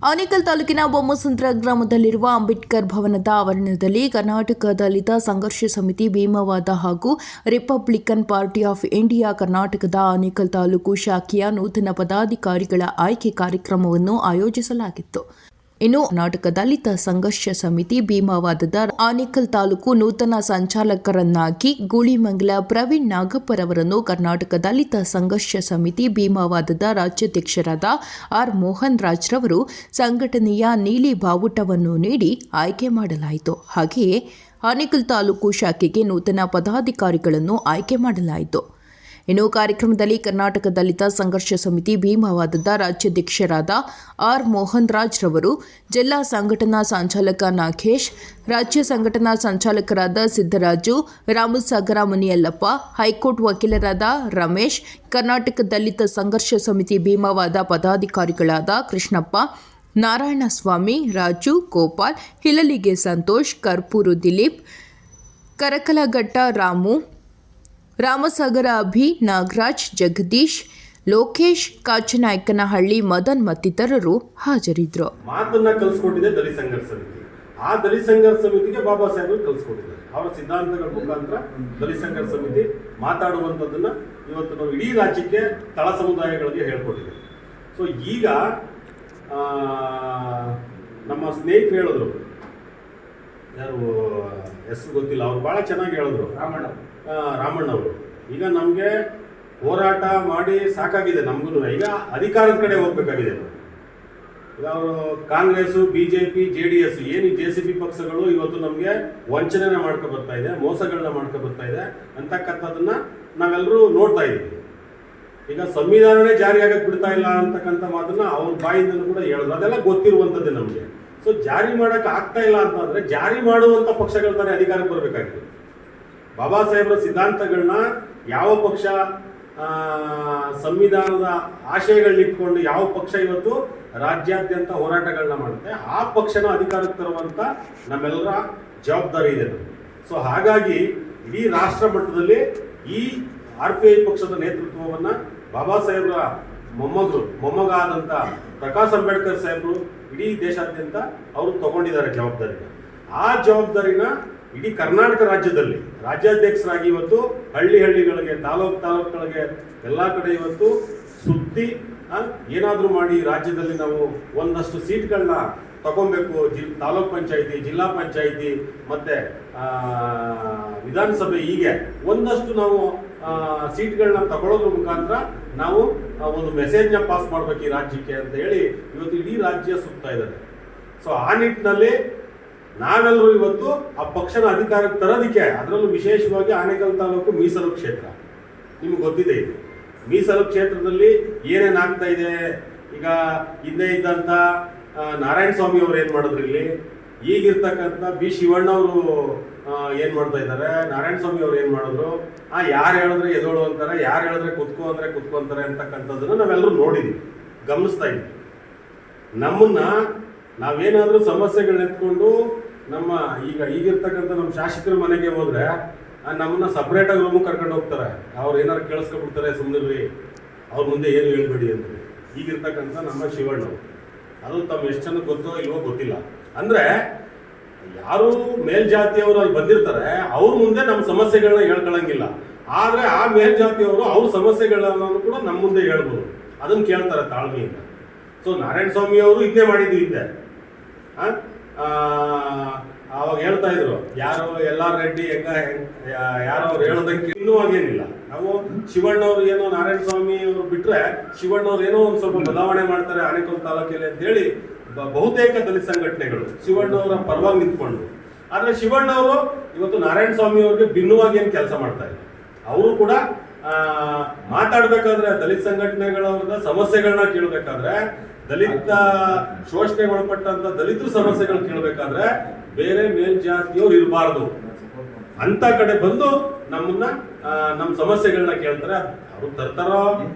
ಆನೇಕಲ್ ತಾಲೂಕಿನ ಬೊಮ್ಮಸಂದ್ರ ಗ್ರಾಮದಲ್ಲಿರುವ ಅಂಬೇಡ್ಕರ್ ಭವನದ ಆವರಣದಲ್ಲಿ ಕರ್ನಾಟಕ ದಲಿತ ಸಂಘರ್ಷ ಸಮಿತಿ ಭೀಮವಾದ ಹಾಗೂ ರಿಪಬ್ಲಿಕನ್ ಪಾರ್ಟಿ ಆಫ್ ಇಂಡಿಯಾ ಕರ್ನಾಟಕದ ಆನೇಕಲ್ ತಾಲೂಕು ಶಾಖೆಯ ನೂತನ ಪದಾಧಿಕಾರಿಗಳ ಆಯ್ಕೆ ಕಾರ್ಯಕ್ರಮವನ್ನು ಆಯೋಜಿಸಲಾಗಿತ್ತು. ಇನ್ನು ಕರ್ನಾಟಕ ದಲಿತ ಸಂಘರ್ಷ ಸಮಿತಿ ಭೀಮವಾದದ ಆನೇಕಲ್ ತಾಲೂಕು ನೂತನ ಸಂಚಾಲಕರನ್ನಾಗಿ ಗೂಳಿಮಂಗಲ ಪ್ರವೀಣ್ ನಾಗಪ್ಪರವರನ್ನು ಕರ್ನಾಟಕ ದಲಿತ ಸಂಘರ್ಷ ಸಮಿತಿ ಭೀಮವಾದದ ರಾಜ್ಯಾಧ್ಯಕ್ಷರಾದ ಆರ್ ಮೋಹನ್ ರಾಜ್ ರವರು ಸಂಘಟನೆಯ ನೀಲಿ ಬಾವುಟವನ್ನು ನೀಡಿ ಆಯ್ಕೆ ಮಾಡಲಾಯಿತು. ಹಾಗೆಯೇ ಆನೇಕಲ್ ತಾಲೂಕು ಶಾಖೆಗೆ ನೂತನ ಪದಾಧಿಕಾರಿಗಳನ್ನು ಆಯ್ಕೆ ಮಾಡಲಾಯಿತು. ಇನ್ನು ಕಾರ್ಯಕ್ರಮದಲ್ಲಿ ಕರ್ನಾಟಕ ದಲಿತ ಸಂಘರ್ಷ ಸಮಿತಿ ಭೀಮವಾದದ ರಾಜ್ಯಾಧ್ಯಕ್ಷರಾದ ಆರ್ ಮೋಹನ್ ರಾಜ್ ರವರು, ಜಿಲ್ಲಾ ಸಂಘಟನಾ ಸಂಚಾಲಕ ನಾಗೇಶ್, ರಾಜ್ಯ ಸಂಘಟನಾ ಸಂಚಾಲಕರಾದ ಸಿದ್ದರಾಜು, ರಾಮಸಾಗರ ಮುನಿಯಲ್ಲಪ್ಪ, ಹೈಕೋರ್ಟ್ ವಕೀಲರಾದ ರಮೇಶ್, ಕರ್ನಾಟಕ ದಲಿತ ಸಂಘರ್ಷ ಸಮಿತಿ ಭೀಮವಾದ ಪದಾಧಿಕಾರಿಗಳಾದ ಕೃಷ್ಣಪ್ಪ, ನಾರಾಯಣಸ್ವಾಮಿ, ರಾಜು, ಗೋಪಾಲ್, ಹಿಲಲಿಗೆ ಸಂತೋಷ್, ಕರ್ಪೂರು ದಿಲೀಪ್, ಕರಕಲಘಟ್ಟ ರಾಮು, ರಾಮಸಾಗರ ಅಭಿ, ನಾಗರಾಜ್, ಜಗದೀಶ್, ಲೋಕೇಶ್, ಕಾಚನಾಯಕನಹಳ್ಳಿ, ಮದನ್ ಮತ್ತಿತರರು ಹಾಜರಿದ್ದರು. ಮಾತನ್ನ ಕಲಿಸ್ಕೊಟ್ಟಿದೆ ದಲಿತ ಸಂಘರ್ಷ ಸಮಿತಿ. ಆ ದಲಿತ ಸಂಘರ್ಷ ಸಮಿತಿಗೆ ಬಾಬಾ ಸಾಹೇಬರು ಕಲಿಸ್ಕೊಟ್ಟಿದ್ದಾರೆ. ಅವರ ಸಿದ್ಧಾಂತಗಳ ಮುಖಾಂತರ ದಲಿತ ಸಂಘರ್ಷ ಸಮಿತಿ ಮಾತಾಡುವಂಥದ್ದನ್ನ ಇವತ್ತು ನಾವು ಇಡೀ ರಾಜ್ಯಕ್ಕೆ ತಳ ಸಮುದಾಯಗಳಿಗೆ ಹೇಳ್ಕೊಟ್ಟಿದ್ದೇವೆ. ಸೊ ಈಗ ನಮ್ಮ ಸ್ನೇಹಿತರು ಹೇಳಿದ್ರು, ಯಾರು ಹೆಸರು ಗೊತ್ತಿಲ್ಲ, ಅವ್ರು ಭಾಳ ಚೆನ್ನಾಗಿ ಹೇಳಿದ್ರು, ರಾಮಣ್ಣ ಅವರು. ಈಗ ನಮಗೆ ಹೋರಾಟ ಮಾಡಿ ಸಾಕಾಗಿದೆ, ನಮಗೂ ಈಗ ಅಧಿಕಾರದ ಕಡೆ ಹೋಗ್ಬೇಕಾಗಿದೆ. ಈಗ ಅವರು ಕಾಂಗ್ರೆಸ್ಸು, BJP, JDS ಏನು JCP ಪಕ್ಷಗಳು ಇವತ್ತು ನಮಗೆ ವಂಚನೆನ ಮಾಡ್ಕೊ ಬರ್ತಾ ಇದೆ, ಮೋಸಗಳನ್ನ ಮಾಡ್ಕೊ ಬರ್ತಾ ಇದೆ ಅಂತಕ್ಕಂಥದ್ದನ್ನ ನಾವೆಲ್ಲರೂ ನೋಡ್ತಾ ಇದ್ದೀವಿ. ಈಗ ಸಂವಿಧಾನನೇ ಜಾರಿಯಾಗಕ್ಕೆ ಬಿಡ್ತಾ ಇಲ್ಲ ಅಂತಕ್ಕಂಥ ಮಾತನ್ನ ಅವ್ರ ಬಾಯಿಂದಲೂ ಕೂಡ ಹೇಳಿದ್ರು. ಅದೆಲ್ಲ ಗೊತ್ತಿರುವಂಥದ್ದೇ ನಮಗೆ. ಸೊ ಜಾರಿ ಮಾಡೋಕ್ಕೆ ಆಗ್ತಾ ಇಲ್ಲ ಅಂತಂದರೆ ಜಾರಿ ಮಾಡುವಂಥ ಪಕ್ಷಗಳ ತಾನೇ ಅಧಿಕಾರಕ್ಕೆ ಬರಬೇಕಾಗಿದೆ. ಬಾಬಾ ಸಾಹೇಬರ ಸಿದ್ಧಾಂತಗಳನ್ನ ಯಾವ ಪಕ್ಷ ಸಂವಿಧಾನದ ಆಶಯಗಳನ್ನಿಟ್ಕೊಂಡು ಯಾವ ಪಕ್ಷ ಇವತ್ತು ರಾಜ್ಯಾದ್ಯಂತ ಹೋರಾಟಗಳನ್ನ ಮಾಡುತ್ತೆ, ಆ ಪಕ್ಷನ ಅಧಿಕಾರಕ್ಕೆ ತರುವಂಥ ನಮ್ಮೆಲ್ಲರ ಜವಾಬ್ದಾರಿ ಇದೆ. ಸೊ ಹಾಗಾಗಿ ಇಡೀ ರಾಷ್ಟ್ರ ಮಟ್ಟದಲ್ಲಿ ಈ RPI ಪಕ್ಷದ ನೇತೃತ್ವವನ್ನು ಬಾಬಾ ಸಾಹೇಬರ ಮೊಮ್ಮಗ ಆದಂಥ ಪ್ರಕಾಶ್ ಅಂಬೇಡ್ಕರ್ ಸಾಹೇಬರು ಇಡೀ ದೇಶಾದ್ಯಂತ ಅವರು ತಗೊಂಡಿದ್ದಾರೆ ಜವಾಬ್ದಾರಿನ. ಆ ಜವಾಬ್ದಾರಿನ ಇಡೀ ಕರ್ನಾಟಕ ರಾಜ್ಯದಲ್ಲಿ ರಾಜ್ಯಾಧ್ಯಕ್ಷರಾಗಿ ಇವತ್ತು ಹಳ್ಳಿಗಳಿಗೆ, ತಾಲೂಕುಗಳಿಗೆ ಎಲ್ಲ ಕಡೆ ಇವತ್ತು ಸುತ್ತಿ ಏನಾದರೂ ಮಾಡಿ ರಾಜ್ಯದಲ್ಲಿ ನಾವು ಒಂದಷ್ಟು ಸೀಟ್ಗಳನ್ನ ತಗೊಬೇಕು. ತಾಲೂಕ್ ಪಂಚಾಯಿತಿ, ಜಿಲ್ಲಾ ಪಂಚಾಯಿತಿ ಮತ್ತು ವಿಧಾನಸಭೆ, ಹೀಗೆ ಒಂದಷ್ಟು ನಾವು ಸೀಟ್ಗಳನ್ನ ತಗೊಳ್ಳೋದ್ರ ಮುಖಾಂತರ ನಾವು ಒಂದು ಮೆಸೇಜ್ನ ಪಾಸ್ ಮಾಡ್ಬೇಕು ಈ ರಾಜ್ಯಕ್ಕೆ ಅಂತ ಹೇಳಿ ಇವತ್ತು ಇಡೀ ರಾಜ್ಯ ಸುತ್ತಾ ಇದ್ದಾರೆ. ಸೊ ಆ ನಿಟ್ಟಿನಲ್ಲಿ ನಾವೆಲ್ಲರೂ ಇವತ್ತು ಆ ಪಕ್ಷನ ಅಧಿಕಾರಕ್ಕೆ ತರೋದಕ್ಕೆ, ಅದರಲ್ಲೂ ವಿಶೇಷವಾಗಿ ಆನೇಕಲ್ ತಾಲೂಕು ಮೀಸಲು ಕ್ಷೇತ್ರ ನಿಮ್ಗೆ ಗೊತ್ತಿದೆ. ಇದು ಮೀಸಲು ಕ್ಷೇತ್ರದಲ್ಲಿ ಏನೇನಾಗ್ತಾ ಇದೆ. ಈಗ ಹಿಂದೆ ಇದ್ದಂಥ ನಾರಾಯಣ ಸ್ವಾಮಿ ಅವರು ಏನು ಮಾಡಿದ್ರು, ಇಲ್ಲಿ ಈಗಿರ್ತಕ್ಕಂಥ B ಶಿವಣ್ಣ ಅವರು ಏನು ಮಾಡ್ತಾ ಇದ್ದಾರೆ, ನಾರಾಯಣ ಸ್ವಾಮಿ ಅವ್ರು ಏನು ಮಾಡಿದ್ರು, ಯಾರು ಹೇಳಿದ್ರೆ ಎದೋಳು ಅಂತಾರೆ, ಯಾರು ಹೇಳಿದ್ರೆ ಕುತ್ಕೋ ಅಂದರೆ ಕುತ್ಕೊಂತಾರೆ ಅಂತಕ್ಕಂಥದ್ದನ್ನು ನಾವೆಲ್ಲರೂ ನೋಡಿದ್ದೀವಿ, ಗಮನಿಸ್ತಾ ಇದ್ದೀವಿ. ನಮ್ಮನ್ನ ನಾವೇನಾದರೂ ಸಮಸ್ಯೆಗಳನ್ನ ಎತ್ಕೊಂಡು ನಮ್ಮ ಈಗಿರ್ತಕ್ಕಂಥ ನಮ್ಮ ಶಾಸಕರ ಮನೆಗೆ ಹೋದ್ರೆ ನಮ್ಮನ್ನ ಸಪ್ರೇಟಾಗಿ ರೂಮ್ ಕರ್ಕೊಂಡು ಹೋಗ್ತಾರೆ. ಅವ್ರು ಏನಾರು ಕೇಳಿಸ್ಕೊಬಿಡ್ತಾರೆ, ಸುಮ್ಮನಿರ್ರಿ, ಅವ್ರ ಮುಂದೆ ಏನು ಹೇಳ್ಬೇಡಿ ಅಂತ. ಈಗಿರ್ತಕ್ಕಂಥ ನಮ್ಮ ಶಿವಣ್ಣವರು, ಅದು ತಮ್ಮ ಎಷ್ಟು ಜನಕ್ಕೆ ಗೊತ್ತೋ ಇಲ್ವೋ ಗೊತ್ತಿಲ್ಲ. ಅಂದರೆ ಯಾರು ಮೇಲ್ಜಾತಿಯವರು ಅಲ್ಲಿ ಬಂದಿರ್ತಾರೆ, ಅವ್ರ ಮುಂದೆ ನಮ್ಮ ಸಮಸ್ಯೆಗಳನ್ನ ಹೇಳ್ಕೊಳ್ಳಂಗಿಲ್ಲ. ಆದರೆ ಆ ಮೇಲ್ಜಾತಿಯವರು ಅವ್ರ ಸಮಸ್ಯೆಗಳನ್ನು ಕೂಡ ನಮ್ಮ ಮುಂದೆ ಹೇಳ್ಬೋದು, ಅದನ್ನು ಕೇಳ್ತಾರೆ ತಾಳ್ಮೆಯಿಂದ. ಸೊ ನಾರಾಯಣ ಸ್ವಾಮಿ ಅವರು ಇದನ್ನೇ ಮಾಡಿದ್ದು ಹಿಂದೆ. ಅವಾಗ ಹೇಳ್ತಾ ಇದ್ರು, ಯಾರೋ LR ರೆಡ್ಡಿ ಯಾರೋ ಅವ್ರು ಹೇಳೋದಕ್ಕೆ ಇನ್ನೂ ಆಗೇನಿಲ್ಲ. ನಾವು ಶಿವಣ್ಣವ್ರು ಏನೋ ನಾರಾಯಣ ಸ್ವಾಮಿ ಅವರು ಬಿಟ್ರೆ ಶಿವಣ್ಣವ್ರು ಏನೋ ಒಂದು ಸ್ವಲ್ಪ ಬದಲಾವಣೆ ಮಾಡ್ತಾರೆ ಆನೇಕಲ್ ತಾಲೂಕಲ್ಲಿ ಅಂತ ಹೇಳಿ ಬಹುತೇಕ ದಲಿತ ಸಂಘಟನೆಗಳು ಶಿವಣ್ಣವರ ಪರವಾಗಿ ನಿಂತ್ಕೊಂಡು. ಆದರೆ ಶಿವಣ್ಣವರು ಇವತ್ತು ನಾರಾಯಣ ಸ್ವಾಮಿ ಅವ್ರಿಗೆ ಭಿನ್ನವಾಗಿ ಏನು ಕೆಲಸ ಮಾಡ್ತಾ ಇಲ್ಲ. ಅವರು ಕೂಡ ಮಾತಾಡ್ಬೇಕಾದ್ರೆ ದಲಿತ ಸಂಘಟನೆಗಳವ್ರದ ಸಮಸ್ಯೆಗಳನ್ನ ಕೇಳಬೇಕಾದ್ರೆ, ದಲಿತ ಶೋಷಣೆಗೊಳಪಟ್ಟಂತ ದಲಿತರ ಸಮಸ್ಯೆಗಳು ಕೇಳಬೇಕಾದ್ರೆ ಬೇರೆ ಮೇಲ್ಜಾತಿಯವ್ರು ಇರಬಾರ್ದು ಅಂತ ಕಡೆ ಬಂದು ನಮ್ಮ ಸಮಸ್ಯೆಗಳನ್ನ ಕೇಳ್ತಾರೆ. ಅವ್ರು ತರ್ತಾರೋ,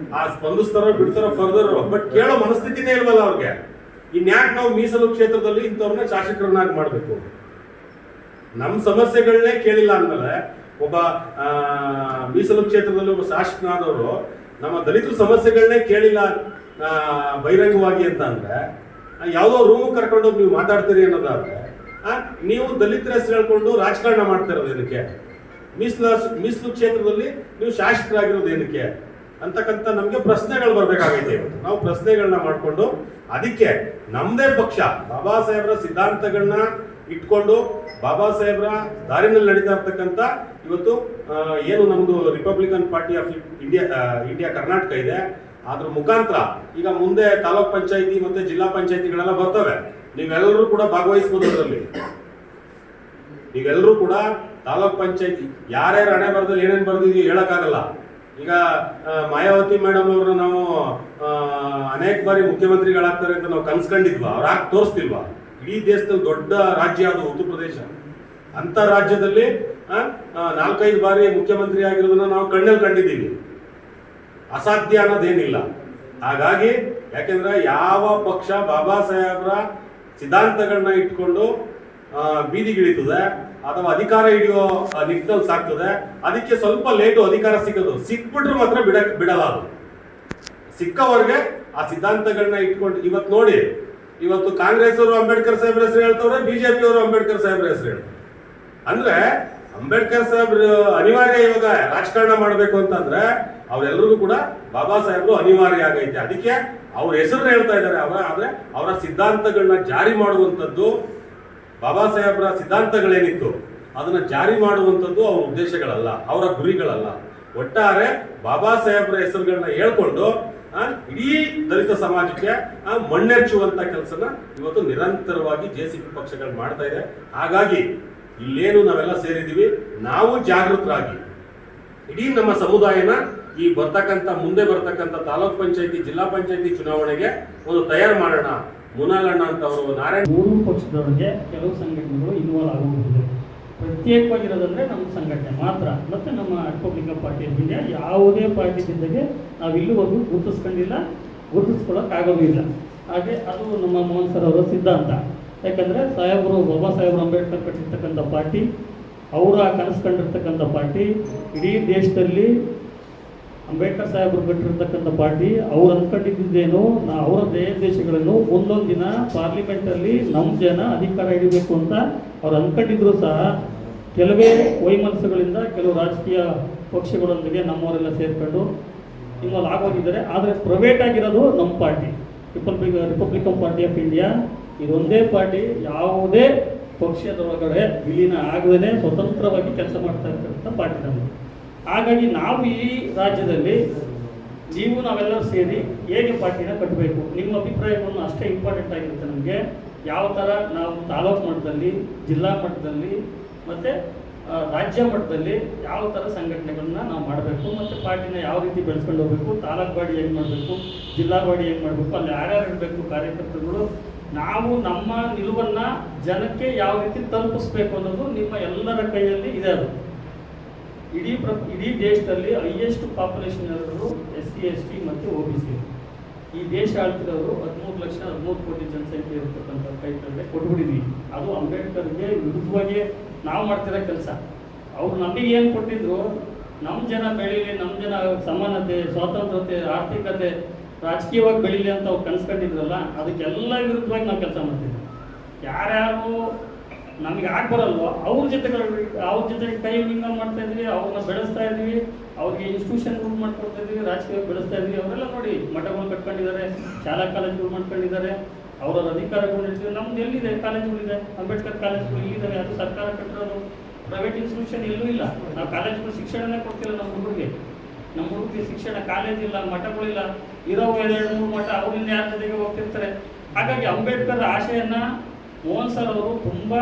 ಸ್ಪಂದಿಸ್ತಾರೋ, ಬಿಡ್ತಾರೋ ಫರ್ದರ್, ಬಟ್ ಕೇಳೋ ಮನಸ್ಥಿತಿನೇ ಇಲ್ವಲ್ಲ ಅವ್ರಿಗೆ. ಇನ್ಯಾಕೆ ನಾವು ಮೀಸಲು ಕ್ಷೇತ್ರದಲ್ಲಿ ಇಂಥವ್ರನ್ನ ಶಾಸಕರನ್ನಾಗಿ ಮಾಡಬೇಕು? ನಮ್ಮ ಸಮಸ್ಯೆಗಳನ್ನೇ ಕೇಳಿಲ್ಲ ಅಂದಮೇಲೆ ಒಬ್ಬ ಮೀಸಲು ಕ್ಷೇತ್ರದಲ್ಲಿ ಒಬ್ಬ ಶಾಸಕನಾದವರು ನಮ್ಮ ದಲಿತರ ಸಮಸ್ಯೆಗಳನ್ನೇ ಕೇಳಿಲ್ಲ ಬಹಿರಂಗವಾಗಿ ಅಂತ ಅಂದ್ರೆ ಯಾವುದೋ ರೂಮ್ ಕರ್ಕೊಂಡೋಗಿ ನೀವು ಮಾತಾಡ್ತೀರಿ ಅನ್ನೋದಾದ್ರೆ ನೀವು ದಲಿತರ ಹೆಸರು ಹೇಳ್ಕೊಂಡು ರಾಜಕಾರಣ ಮಾಡ್ತಾ ಇರೋದು ಏನಕ್ಕೆ? ಮೀಸಲು ಕ್ಷೇತ್ರದಲ್ಲಿ ನೀವು ಶಾಸಕರಾಗಿರೋದು ಏನಕ್ಕೆ ಅಂತಕ್ಕಂಥ ನಮಗೆ ಪ್ರಶ್ನೆಗಳು ಬರಬೇಕಾಗೈತೆ. ನಾವು ಪ್ರಶ್ನೆಗಳನ್ನ ಮಾಡಿಕೊಂಡು ಅದಕ್ಕೆ ನಮ್ಮದೇ ಪಕ್ಷ ಬಾಬಾ ಸಾಹೇಬ್ರ ಸಿದ್ಧಾಂತಗಳನ್ನ ಇಟ್ಕೊಂಡು ಬಾಬಾ ಸಾಹೇಬ್ರ ದಾರಿನಲ್ಲಿ ನಡೀತಾ ಇರ್ತಕ್ಕಂಥ ಇವತ್ತು ಏನು ನಮ್ಮದು Republican party of India Karnataka ಇದೆ, ಅದ್ರ ಮುಖಾಂತರ ಈಗ ಮುಂದೆ ತಾಲೂಕ್ ಪಂಚಾಯತಿ ಮತ್ತೆ ಜಿಲ್ಲಾ ಪಂಚಾಯತಿಗಳೆಲ್ಲ ಬರ್ತವೆ. ನೀವೆಲ್ಲರೂ ಕೂಡ ಭಾಗವಹಿಸ್ಬೋದು ಅದರಲ್ಲಿ. ನೀವೆಲ್ಲರೂ ಕೂಡ ತಾಲೂಕ್ ಪಂಚಾಯತಿ ಯಾರ್ಯಾರು ಹಣೆ ಬರದಲ್ಲಿ ಏನೇನು ಬರ್ದಿದೀವಿ ಹೇಳಕ್ಕಾಗಲ್ಲ. ಈಗ ಮಾಯಾವತಿ ಮೇಡಮ್ ಅವ್ರನ್ನ ನಾವು ಅನೇಕ ಬಾರಿ ಮುಖ್ಯಮಂತ್ರಿಗಳಾಗ್ತಾರೆ ಅಂತ ನಾವು ಕನ್ಸ್ಕೊಂಡಿದ್ವಾ? ಅವ್ರು ಹಾಕಿ ತೋರಿಸ್ತಿಲ್ವಾ? ಇಡೀ ದೇಶದಲ್ಲಿ ದೊಡ್ಡ ರಾಜ್ಯ ಅದು ಉತ್ತರ ಪ್ರದೇಶ. ಅಂತ ರಾಜ್ಯದಲ್ಲಿ 4-5 ಬಾರಿ ಮುಖ್ಯಮಂತ್ರಿ ಆಗಿರೋದನ್ನ ನಾವು ಕಣ್ಣಲ್ಲಿ ಕಂಡಿದ್ದೀವಿ. ಅಸಾಧ್ಯ ಅನ್ನೋದೇನಿಲ್ಲ. ಹಾಗಾಗಿ ಯಾಕೆಂದ್ರೆ ಯಾವ ಪಕ್ಷ ಬಾಬಾ ಸಾಹೇಬ್ರ ಸಿದ್ಧಾಂತಗಳನ್ನ ಇಟ್ಕೊಂಡು ಬೀದಿಗಿಳಿತದೆ ಅಥವಾ ಅಧಿಕಾರ ಹಿಡಿಯೋ ನಿಟ್ಟಿನಲ್ಲಿ ಸಾಕ್ತದೆ, ಅದಕ್ಕೆ ಸ್ವಲ್ಪ ಲೇಟು ಅಧಿಕಾರ ಸಿಗೋದು. ಸಿಕ್ಬಿಟ್ರೆ ಮಾತ್ರ ಬಿಡಲ್ಲ. ಅದು ಸಿಕ್ಕವರೆಗೆ ಆ ಸಿದ್ಧಾಂತಗಳನ್ನ ಇಟ್ಕೊಂಡು ಇವತ್ತು ನೋಡಿ, ಇವತ್ತು ಕಾಂಗ್ರೆಸ್ ಅವರು ಅಂಬೇಡ್ಕರ್ ಸಾಹೇಬ್ರ ಹೆಸರು ಹೇಳ್ತವ್ರೆ, ಬಿಜೆಪಿ ಅವರು ಅಂಬೇಡ್ಕರ್ ಸಾಹೇಬ್ರ ಹೆಸರು ಹೇಳ್ತಾರೆ. ಅಂದ್ರೆ ಅಂಬೇಡ್ಕರ್ ಸಾಹೇಬ್ರು ಅನಿವಾರ್ಯ ಇವಾಗ ರಾಜಕಾರಣ ಮಾಡಬೇಕು ಅಂತಂದ್ರೆ ಅವರೆಲ್ಲರಿಗೂ ಕೂಡ ಬಾಬಾ ಸಾಹೇಬ್ರು ಅನಿವಾರ್ಯ ಆಗೈತೆ. ಅದಕ್ಕೆ ಅವ್ರ ಹೆಸರು ಹೇಳ್ತಾ ಇದ್ದಾರೆ. ಆದ್ರೆ ಅವರ ಸಿದ್ಧಾಂತಗಳನ್ನ ಜಾರಿ ಮಾಡುವಂಥದ್ದು, ಬಾಬಾ ಸಾಹೇಬ್ರ ಸಿದ್ಧಾಂತಗಳೇನಿತ್ತು ಅದನ್ನ ಜಾರಿ ಮಾಡುವಂಥದ್ದು ಅವ್ರ ಉದ್ದೇಶಗಳಲ್ಲ, ಅವರ ಗುರಿಗಳಲ್ಲ. ಒಟ್ಟಾರೆ ಬಾಬಾ ಸಾಹೇಬ್ರ ಹೆಸರುಗಳನ್ನ ಹೇಳ್ಕೊಂಡು ಇಡೀ ದಲಿತ ಸಮಾಜಕ್ಕೆ ಮಣ್ಣೆಚ್ಚುವಂತ ಕೆಲಸನ ಇವತ್ತು ನಿರಂತರವಾಗಿ JCP ಪಕ್ಷಗಳು ಮಾಡ್ತಾ ಇದೆ. ಹಾಗಾಗಿ ಇಲ್ಲೇನು ನಾವೆಲ್ಲ ಸೇರಿದೀವಿ, ನಾವು ಜಾಗೃತರಾಗಿ ಇಡೀ ನಮ್ಮ ಸಮುದಾಯನ ಈ ಮುಂದೆ ಬರ್ತಕ್ಕಂಥ ತಾಲೂಕ್ ಪಂಚಾಯತಿ ಜಿಲ್ಲಾ ಪಂಚಾಯತಿ ಚುನಾವಣೆಗೆ ಒಂದು ತಯಾರು ಮಾಡೋಣ. ಮುನಾಲಣ್ಣ ಅಂತ ಅವರು ನಾರಾಯಣ ಮೂರು ಪಕ್ಷದವರಿಗೆ ಕೆಲವು ಸಂಘಟನೆಗಳು ಇನ್ವಾಲ್ವ್ ಆಗಬಹುದು. ಪ್ರತ್ಯೇಕವಾಗಿರೋದಂದ್ರೆ ನಮ್ಮ ಸಂಘಟನೆ ಮಾತ್ರ, ಮತ್ತು ನಮ್ಮ ರಿಪಬ್ಲಿಕನ್ ಪಾರ್ಟಿ ಆಫ್ ಇಂಡಿಯಾ ಯಾವುದೇ ಪಾರ್ಟಿ ಜೊತೆಗೆ ನಾವು ಇಲ್ಲಿವರೆಗೂ ಗುರುತಿಸ್ಕೊಳ್ಳೋಕ್ಕಾಗೋದು ಇಲ್ಲ. ಹಾಗೆ ಅದು ನಮ್ಮ ಮೋಹನ್ ಸರ್ ಅವರ ಸಿದ್ಧಾಂತ. ಯಾಕಂದರೆ ಬಾಬಾ ಸಾಹೇಬ್ರು ಅಂಬೇಡ್ಕರ್ ಕಟ್ಟಿರ್ತಕ್ಕಂಥ ಪಾರ್ಟಿ, ಅವರ ಕನಸು ಕಂಡಿರ್ತಕ್ಕಂಥ ಪಾರ್ಟಿ, ಇಡೀ ದೇಶದಲ್ಲಿ ಅಂಬೇಡ್ಕರ್ ಸಾಹೇಬರು ಕಟ್ಟಿರ್ತಕ್ಕಂಥ ಪಾರ್ಟಿ. ಅವ್ರು ಅಂದ್ಕೊಂಡಿದ್ದೇನು, ಅವರ ದೇಶಗಳನ್ನು ಒಂದೊಂದು ದಿನ ಪಾರ್ಲಿಮೆಂಟಲ್ಲಿ ನಮ್ಮ ಜನ ಅಧಿಕಾರ ಹಿಡಿಬೇಕು ಅಂತ ಅವ್ರು ಅಂದ್ಕೊಂಡಿದ್ರು ಸಹ ಕೆಲವೇ ವೈಮನಸ್ಸುಗಳಿಂದ ಕೆಲವು ರಾಜಕೀಯ ಪಕ್ಷಗಳೊಂದಿಗೆ ನಮ್ಮವರೆಲ್ಲ ಸೇರ್ಕೊಂಡು ಇನ್ವಾಲ್ವ್ ಆಗೋಗಿದ್ದಾರೆ. ಆದರೆ ಪ್ರೈವೇಟ್ ಆಗಿರೋದು ನಮ್ಮ party Republican party of India. ಇದೊಂದೇ ಪಾರ್ಟಿ ಯಾವುದೇ ಪಕ್ಷದೊಳಗಡೆ ವಿಲೀನ ಆಗದೇ ಸ್ವತಂತ್ರವಾಗಿ ಕೆಲಸ ಮಾಡ್ತಾ ಇರ್ತಕ್ಕಂಥ ಪಾರ್ಟಿ ನಮ್ಮದು. ಹಾಗಾಗಿ ನಾವು ಈ ರಾಜ್ಯದಲ್ಲಿ ನಾವೆಲ್ಲರೂ ಸೇರಿ ಹೇಗೆ ಪಾರ್ಟಿನ ಕಟ್ಟಬೇಕು, ನಿಮ್ಮ ಅಭಿಪ್ರಾಯವನ್ನು ಅಷ್ಟೇ ಇಂಪಾರ್ಟೆಂಟ್ ಆಗಿರುತ್ತೆ ನಮಗೆ. ಯಾವ ಥರ ನಾವು ತಾಲೂಕು ಮಟ್ಟದಲ್ಲಿ, ಜಿಲ್ಲಾ ಮಟ್ಟದಲ್ಲಿ ಮತ್ತು ರಾಜ್ಯ ಮಟ್ಟದಲ್ಲಿ ಯಾವ ಥರ ಸಂಘಟನೆಗಳನ್ನ ನಾವು ಮಾಡಬೇಕು, ಮತ್ತು ಪಾರ್ಟಿನ ಯಾವ ರೀತಿ ಬೆಳೆಸ್ಕೊಂಡು ಹೋಗಬೇಕು, ತಾಲೂಕು ಬಾಡಿ ಹೇಗೆ ಮಾಡಬೇಕು, ಜಿಲ್ಲಾ ಬಾಡಿ ಹೇಗೆ ಮಾಡಬೇಕು, ಅಲ್ಲಿ ಯಾರ್ಯಾರು ಇರಬೇಕು ಕಾರ್ಯಕರ್ತರುಗಳು, ನಾವು ನಮ್ಮ ನಿಲುವನ್ನು ಜನಕ್ಕೆ ಯಾವ ರೀತಿ ತಲುಪಿಸ್ಬೇಕು ಅನ್ನೋದು ನಿಮ್ಮ ಎಲ್ಲರ ಕೈಯಲ್ಲಿ ಇದೆ. ಅದು ಇಡೀ ದೇಶದಲ್ಲಿ ಹೈಯೆಸ್ಟ್ ಪಾಪ್ಯುಲೇಷನ್ ಇರೋರು SC ST ಮತ್ತು OBC. ಈ ದೇಶ ಆಳ್ತಿರೋರು 13 ಕೋಟಿ ಜನಸಂಖ್ಯೆ ಇರತಕ್ಕಂಥ ಕೈ ಕೆಳಗೆ ಕೊಟ್ಬಿಟ್ಟಿದ್ವಿ. ಅದು ಅಂಬೇಡ್ಕರ್ಗೆ ವಿರುದ್ಧವಾಗಿ ನಾವು ಮಾಡ್ತಿರೋ ಕೆಲಸ. ಅವ್ರು ನಮಗೆ ಏನು ಕೊಟ್ಟಿದ್ರು, ನಮ್ಮ ಜನ ಬೆಳೀಲಿ, ನಮ್ಮ ಜನ ಸಮಾನತೆ, ಸ್ವಾತಂತ್ರ್ಯತೆ, ಆರ್ಥಿಕತೆ, ರಾಜಕೀಯವಾಗಿ ಬೆಳೀಲಿ ಅಂತ ಅವ್ರು ಕನ್ಸ್ಕೊಂಡಿದ್ರಲ್ಲ, ಅದಕ್ಕೆಲ್ಲ ವಿರುದ್ಧವಾಗಿ ನಾವು ಕೆಲಸ ಮಾಡ್ತಿದ್ವಿ. ಯಾರ್ಯಾರು ನಮಗೆ ಬರಲ್ವೋ ಅವ್ರ ಜೊತೆಗೆ ಕೈ ಮಿಂಗಲ್ ಮಾಡ್ತಾ ಇದ್ವಿ, ಅವ್ರನ್ನ ಬೆಳೆಸ್ತಾ ಇದ್ವಿ, ಅವ್ರಿಗೆ ಇನ್ಸ್ಟಿಟ್ಯೂಷನ್ ಮಾಡ್ಕೊಡ್ತಾ ಇದ್ವಿ, ರಾಜಕೀಯವಾಗಿ ಬೆಳೆಸ್ತಾ ಇದ್ವಿ. ಅವರೆಲ್ಲ ನೋಡಿ ಮಠಗಳು ಕಟ್ಕೊಂಡಿದ್ದಾರೆ, ಶಾಲಾ ಕಾಲೇಜುಗಳು ಮಾಡ್ಕೊಂಡಿದ್ದಾರೆ, ಅವರ ಅಧಿಕಾರಗಳು ನಡೆಸಿದ್ದಾರೆ. ನಮ್ದು ಎಲ್ಲಿದೆ ಕಾಲೇಜುಗಳಿದೆ, ಅಂಬೇಡ್ಕರ್ ಕಾಲೇಜುಗಳು ಇಲ್ಲಿದ್ದಾವೆ, ಅದು ಸರ್ಕಾರ ಕಟ್ಟಿರೋದು. ಪ್ರೈವೇಟ್ ಇನ್ಸ್ಟಿಟ್ಯೂಷನ್ ಎಲ್ಲೂ ಇಲ್ಲ. ನಾವು ಕಾಲೇಜುಗಳು ಶಿಕ್ಷಣನೇ ಕೊಡ್ತಿಲ್ಲ ನಮ್ಮ ಹುಡುಗರಿಗೆ ಶಿಕ್ಷಣ, ಕಾಲೇಜ್ ಇಲ್ಲ, ಮಠಗಳಿಲ್ಲ. ಇರೋ 2-3 ಮಠ, ಅವರಿಂದ ಯಾರ ಜೊತೆಗೆ ಹೋಗ್ತಿರ್ತಾರೆ. ಹಾಗಾಗಿ ಅಂಬೇಡ್ಕರ್ ಆಶೆಯನ್ನ ಮೋಹನ್ ಸರ್ ಅವರು ತುಂಬ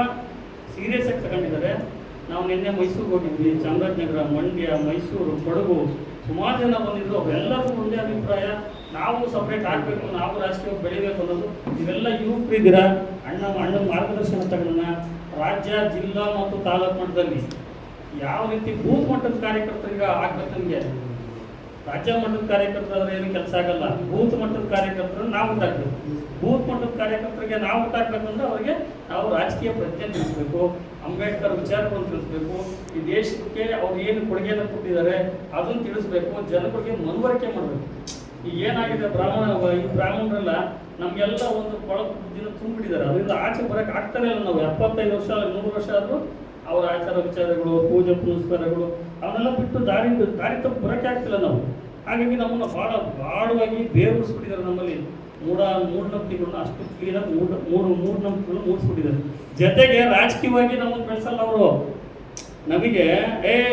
ಸೀರಿಯಸ್ ಆಗಿ ತಗೊಂಡಿದ್ದಾರೆ. ನಾವು ನಿನ್ನೆ ಮೈಸೂರಿಗೆ ಹೋಗಿದ್ವಿ, ಚಾಮರಾಜನಗರ, ಮಂಡ್ಯ, ಮೈಸೂರು, ಕೊಡಗು, ಸುಮಾರು ಜನ ಬಂದಿದ್ರು. ಅವರೆಲ್ಲರೂ ಒಂದೇ ಅಭಿಪ್ರಾಯ, ನಾವು ಸಪ್ರೇಟ್ ಆಗಬೇಕು, ನಾವು ರಾಜಕೀಯವಾಗಿ ಬೆಳಿಬೇಕು ಅನ್ನೋದು. ಇವೆಲ್ಲ ಯುವಕರಿದ್ದೀರಾ, ಅಣ್ಣನ ಮಾರ್ಗದರ್ಶನ ತಗೊಳ್ಳೋಣ. ರಾಜ್ಯ, ಜಿಲ್ಲಾ ಮತ್ತು ತಾಲೂಕು ಮಟ್ಟದಲ್ಲಿ ಯಾವ ರೀತಿ ಬೂತ್ ಮಟ್ಟದ ಕಾರ್ಯಕರ್ತರಿಗೆ ಆಗ್ಬೇಕು. ನಮಗೆ ರಾಜ್ಯ ಮಟ್ಟದ ಕಾರ್ಯಕರ್ತರಾದ್ರೆ ಏನು ಕೆಲಸ ಆಗಲ್ಲ. ಬೂತ್ ಮಟ್ಟದ ಕಾರ್ಯಕರ್ತರನ್ನು ನಾವು ಹುಟ್ಟಾಕ್ಬೇಕು. ಬೂತ್ ಮಟ್ಟದ ಕಾರ್ಯಕರ್ತರಿಗೆ ನಾವು ಹುಟ್ಟಾಕ್ಬೇಕಂದ್ರೆ ಅವರಿಗೆ ನಾವು ರಾಜಕೀಯ ಪ್ರಜ್ಞೆ ತಿಳಿಸ್ಬೇಕು, ಅಂಬೇಡ್ಕರ್ ವಿಚಾರಗಳನ್ನು ತಿಳಿಸ್ಬೇಕು, ಈ ದೇಶಕ್ಕೆ ಅವ್ರು ಏನು ಕೊಡುಗೆಯನ್ನು ಕೊಟ್ಟಿದ್ದಾರೆ ಅದನ್ನು ತಿಳಿಸ್ಬೇಕು, ಜನಗಳಿಗೆ ಮನವರಿಕೆ ಮಾಡಬೇಕು. ಈಗ ಏನಾಗಿದೆ, ಈ ಬ್ರಾಹ್ಮಣರೆಲ್ಲ ನಮಗೆಲ್ಲ ಒಂದು ಕೊಳಕು ಬುದ್ಧಿನ ತುಂಬಿಟ್ಟಿದ್ದಾರೆ. ಅದರಿಂದ ಆಚೆ ಬರೋಕ್ಕೆ ಆಗ್ತಾನೆ ಇಲ್ಲ. ನಾವು 75 ವರ್ಷ 100 ವರ್ಷ ಆದರೂ ಅವರ ಆಚಾರ ವಿಚಾರಗಳು, ಪೂಜೆ ಪುನಸ್ಕಾರಗಳು ಅವನ್ನೆಲ್ಲ ಬಿಟ್ಟು ದಾರಿ ತಪ್ಪು ಬರೋಕ್ಕೆ ಆಗ್ತಿಲ್ಲ ನಾವು. ಹಾಗಾಗಿ ನಮ್ಮನ್ನು ಭಾಳ ಗಾಢವಾಗಿ ಬೇರ್ಬಿಡಿಸ್ಬಿಟ್ಟಿದ್ದಾರೆ. ನಮ್ಮಲ್ಲಿ ಮೂಢನಂಬಿಕೆಗಳನ್ನ ಅಷ್ಟು ಕ್ಲೀನಾಗಿ ಮೂಢನಂಬಿಕೆಗಳನ್ನ ಮೂಡಿಸ್ಬಿಟ್ಟಿದ್ದಾರೆ. ಜೊತೆಗೆ ರಾಜಕೀಯವಾಗಿ ನಮ್ಮನ್ನು ಬೆಳೆಸಲ್ಲ ಅವರು. ನಮಗೆ